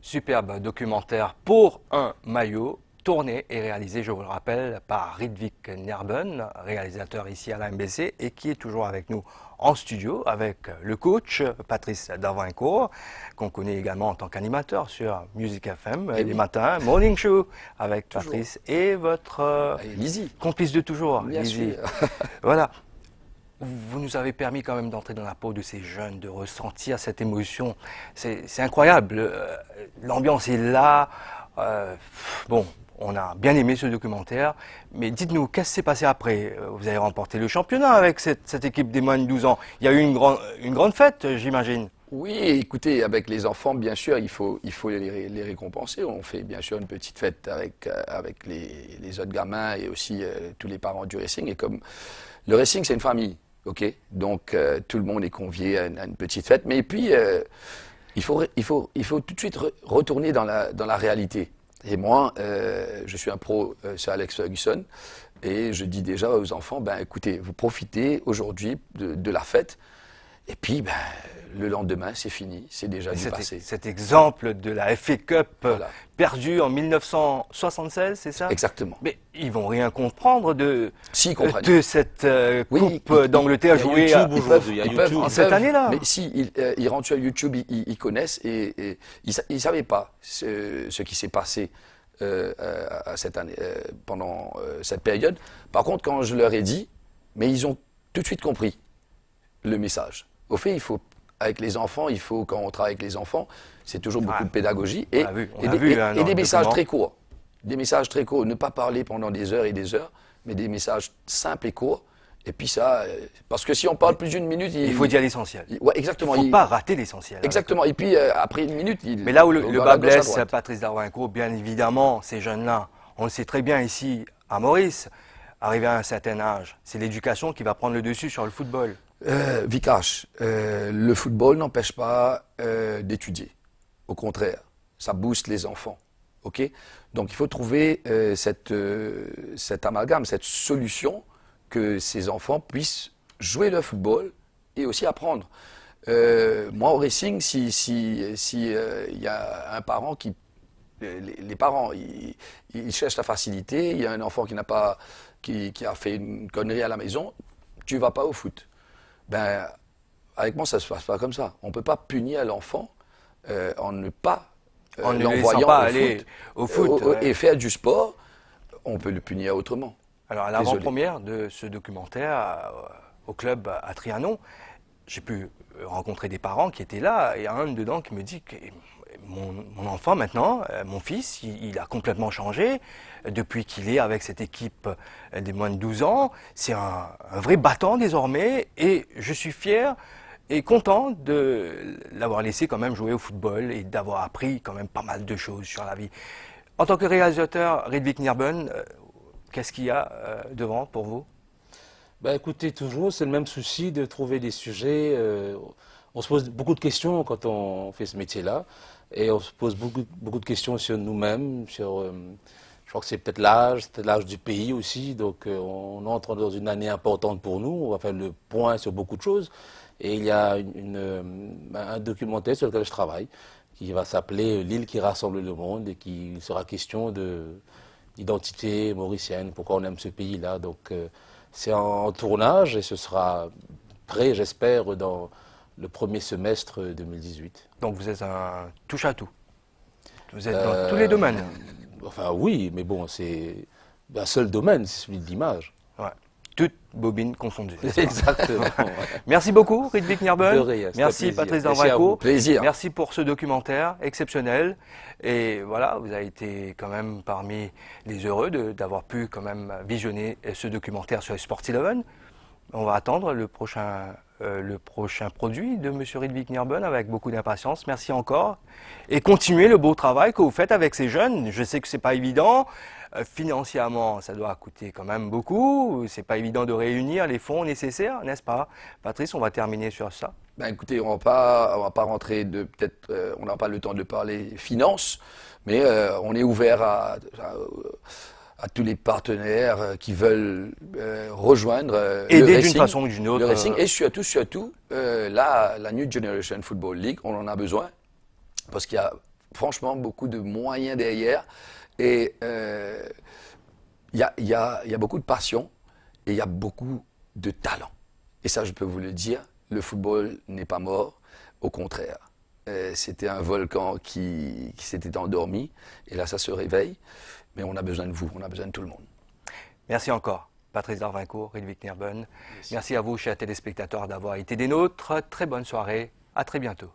Superbe documentaire pour un maillot, tourné et réalisé, je vous le rappelle, par Ridvik Nerben, réalisateur ici à la MBC et qui est toujours avec nous en studio avec le coach Patrice Davancourt, qu'on connaît également en tant qu'animateur sur Music FM les matins, Morning Show avec Patrice et votre
Lizzie,
complice de toujours,
bien
Lizzie.
sûr.
Voilà. Vous nous avez permis quand même d'entrer dans la peau de ces jeunes, de ressentir cette émotion. C'est incroyable. L'ambiance est là. Bon, on a bien aimé ce documentaire. Mais dites-nous, qu'est-ce qui s'est passé après? Vous avez remporté le championnat avec cette équipe des moins de 12 ans. Il y a eu une grande fête, j'imagine.
Oui, écoutez, avec les enfants, bien sûr, il faut les récompenser. On fait bien sûr une petite fête avec les autres gamins et aussi tous les parents du racing. Et comme le racing, c'est une famille. Ok, donc tout le monde est convié à une petite fête, mais puis il faut tout de suite retourner dans la réalité. Et moi, je suis un pro sur Alex Ferguson, et je dis déjà aux enfants, ben écoutez, vous profitez aujourd'hui de la fête, et puis ben, le lendemain, c'est fini, c'est déjà du passé.
Cet exemple de la FA Cup perdue en 1976, c'est ça?
Exactement.
Mais ils vont rien comprendre de cette Coupe d'Angleterre jouée cette année-là.
Mais si, ils rentrent sur YouTube, ils connaissent et ils ne savaient pas ce qui s'est passé cette année, pendant cette période. Par contre, quand je leur ai dit, mais ils ont tout de suite compris le message. Au fait, avec les enfants, quand on travaille avec les enfants, c'est toujours beaucoup de pédagogie et des messages très courts. Des messages très courts, ne pas parler pendant des heures et des heures, mais des messages simples et courts. Et puis ça, parce que si on parle plus d'une minute...
Il faut dire l'essentiel.
Ouais, exactement.
Il ne faut pas rater l'essentiel.
Exactement. Et puis après une minute...
Mais là où le bas blesse, Patrice Darvincourt, bien évidemment, ces jeunes-là, on le sait très bien ici à Maurice, arrivé à un certain âge, c'est l'éducation qui va prendre le dessus sur le football.
Vikash, le football n'empêche pas d'étudier. Au contraire, ça booste les enfants. Okay, donc il faut trouver cet amalgame, cette solution que ces enfants puissent jouer le football et aussi apprendre. Moi au Racing, si y a un parent qui... Les parents, ils cherchent la facilité, il y a un enfant qui a fait une connerie à la maison, tu ne vas pas au foot. Ben, avec moi, ça ne se passe pas comme ça. On ne peut pas punir l'enfant en ne pas...
en ne laissant pas aller au foot.
Et faire du sport, on peut le punir autrement.
Alors, à l'avant-première de ce documentaire au club à Trianon, j'ai pu rencontrer des parents qui étaient là, et il y a un dedans qui me dit que mon enfant maintenant, mon fils, il a complètement changé depuis qu'il est avec cette équipe des moins de 12 ans. C'est un vrai battant désormais, et je suis fier et content de l'avoir laissé quand même jouer au football et d'avoir appris quand même pas mal de choses sur la vie. En tant que réalisateur, Ridvik Nierben, qu'est-ce qu'il y a devant pour vous?
Ben écoutez, toujours, c'est le même souci de trouver des sujets. On se pose beaucoup de questions quand on fait ce métier-là, et on se pose beaucoup de questions sur nous-mêmes, sur... je crois que c'est peut-être l'âge du pays aussi, donc on entre dans une année importante pour nous, on va faire le point sur beaucoup de choses. Et il y a un documentaire sur lequel je travaille, qui va s'appeler « L'île qui rassemble le monde » et qui sera question d'identité mauricienne, pourquoi on aime ce pays-là. Donc c'est en tournage et ce sera prêt, j'espère, dans le premier semestre 2018.
Donc vous êtes un touche-à-tout. Vous êtes dans tous les domaines.
Enfin oui, mais bon, c'est un seul domaine, c'est celui de l'image.
Ouais. Toutes bobines confondues.
Exactement.
Merci beaucoup, Ridvik Nierben.
Merci,
Patrice Darvincourt.
Plaisir.
Merci pour ce documentaire exceptionnel. Et voilà, vous avez été quand même parmi les heureux d'avoir pu quand même visionner ce documentaire sur Sport11. On va attendre le prochain produit de M. Ridvik Nierben avec beaucoup d'impatience. Merci encore. Et continuez le beau travail que vous faites avec ces jeunes. Je sais que ce n'est pas évident. Financièrement, ça doit coûter quand même beaucoup. C'est pas évident de réunir les fonds nécessaires, n'est-ce pas? Patrice, on va terminer sur ça.
Ben écoutez, on va pas rentrer on n'a pas le temps de parler finances, mais on est ouvert à tous les partenaires qui veulent rejoindre
aider d'une façon ou d'une autre.
Le Racing, et surtout la New Generation Football League, on en a besoin parce qu'il y a franchement beaucoup de moyens derrière. Et il y a beaucoup de passion et il y a beaucoup de talent. Et ça, je peux vous le dire, le football n'est pas mort, au contraire. C'était un volcan qui s'était endormi, et là, ça se réveille. Mais on a besoin de vous, on a besoin de tout le monde.
Merci encore, Patrice Darvincourt, Ridvik Nierben. Merci à vous, chers téléspectateurs, d'avoir été des nôtres. Très bonne soirée, à très bientôt.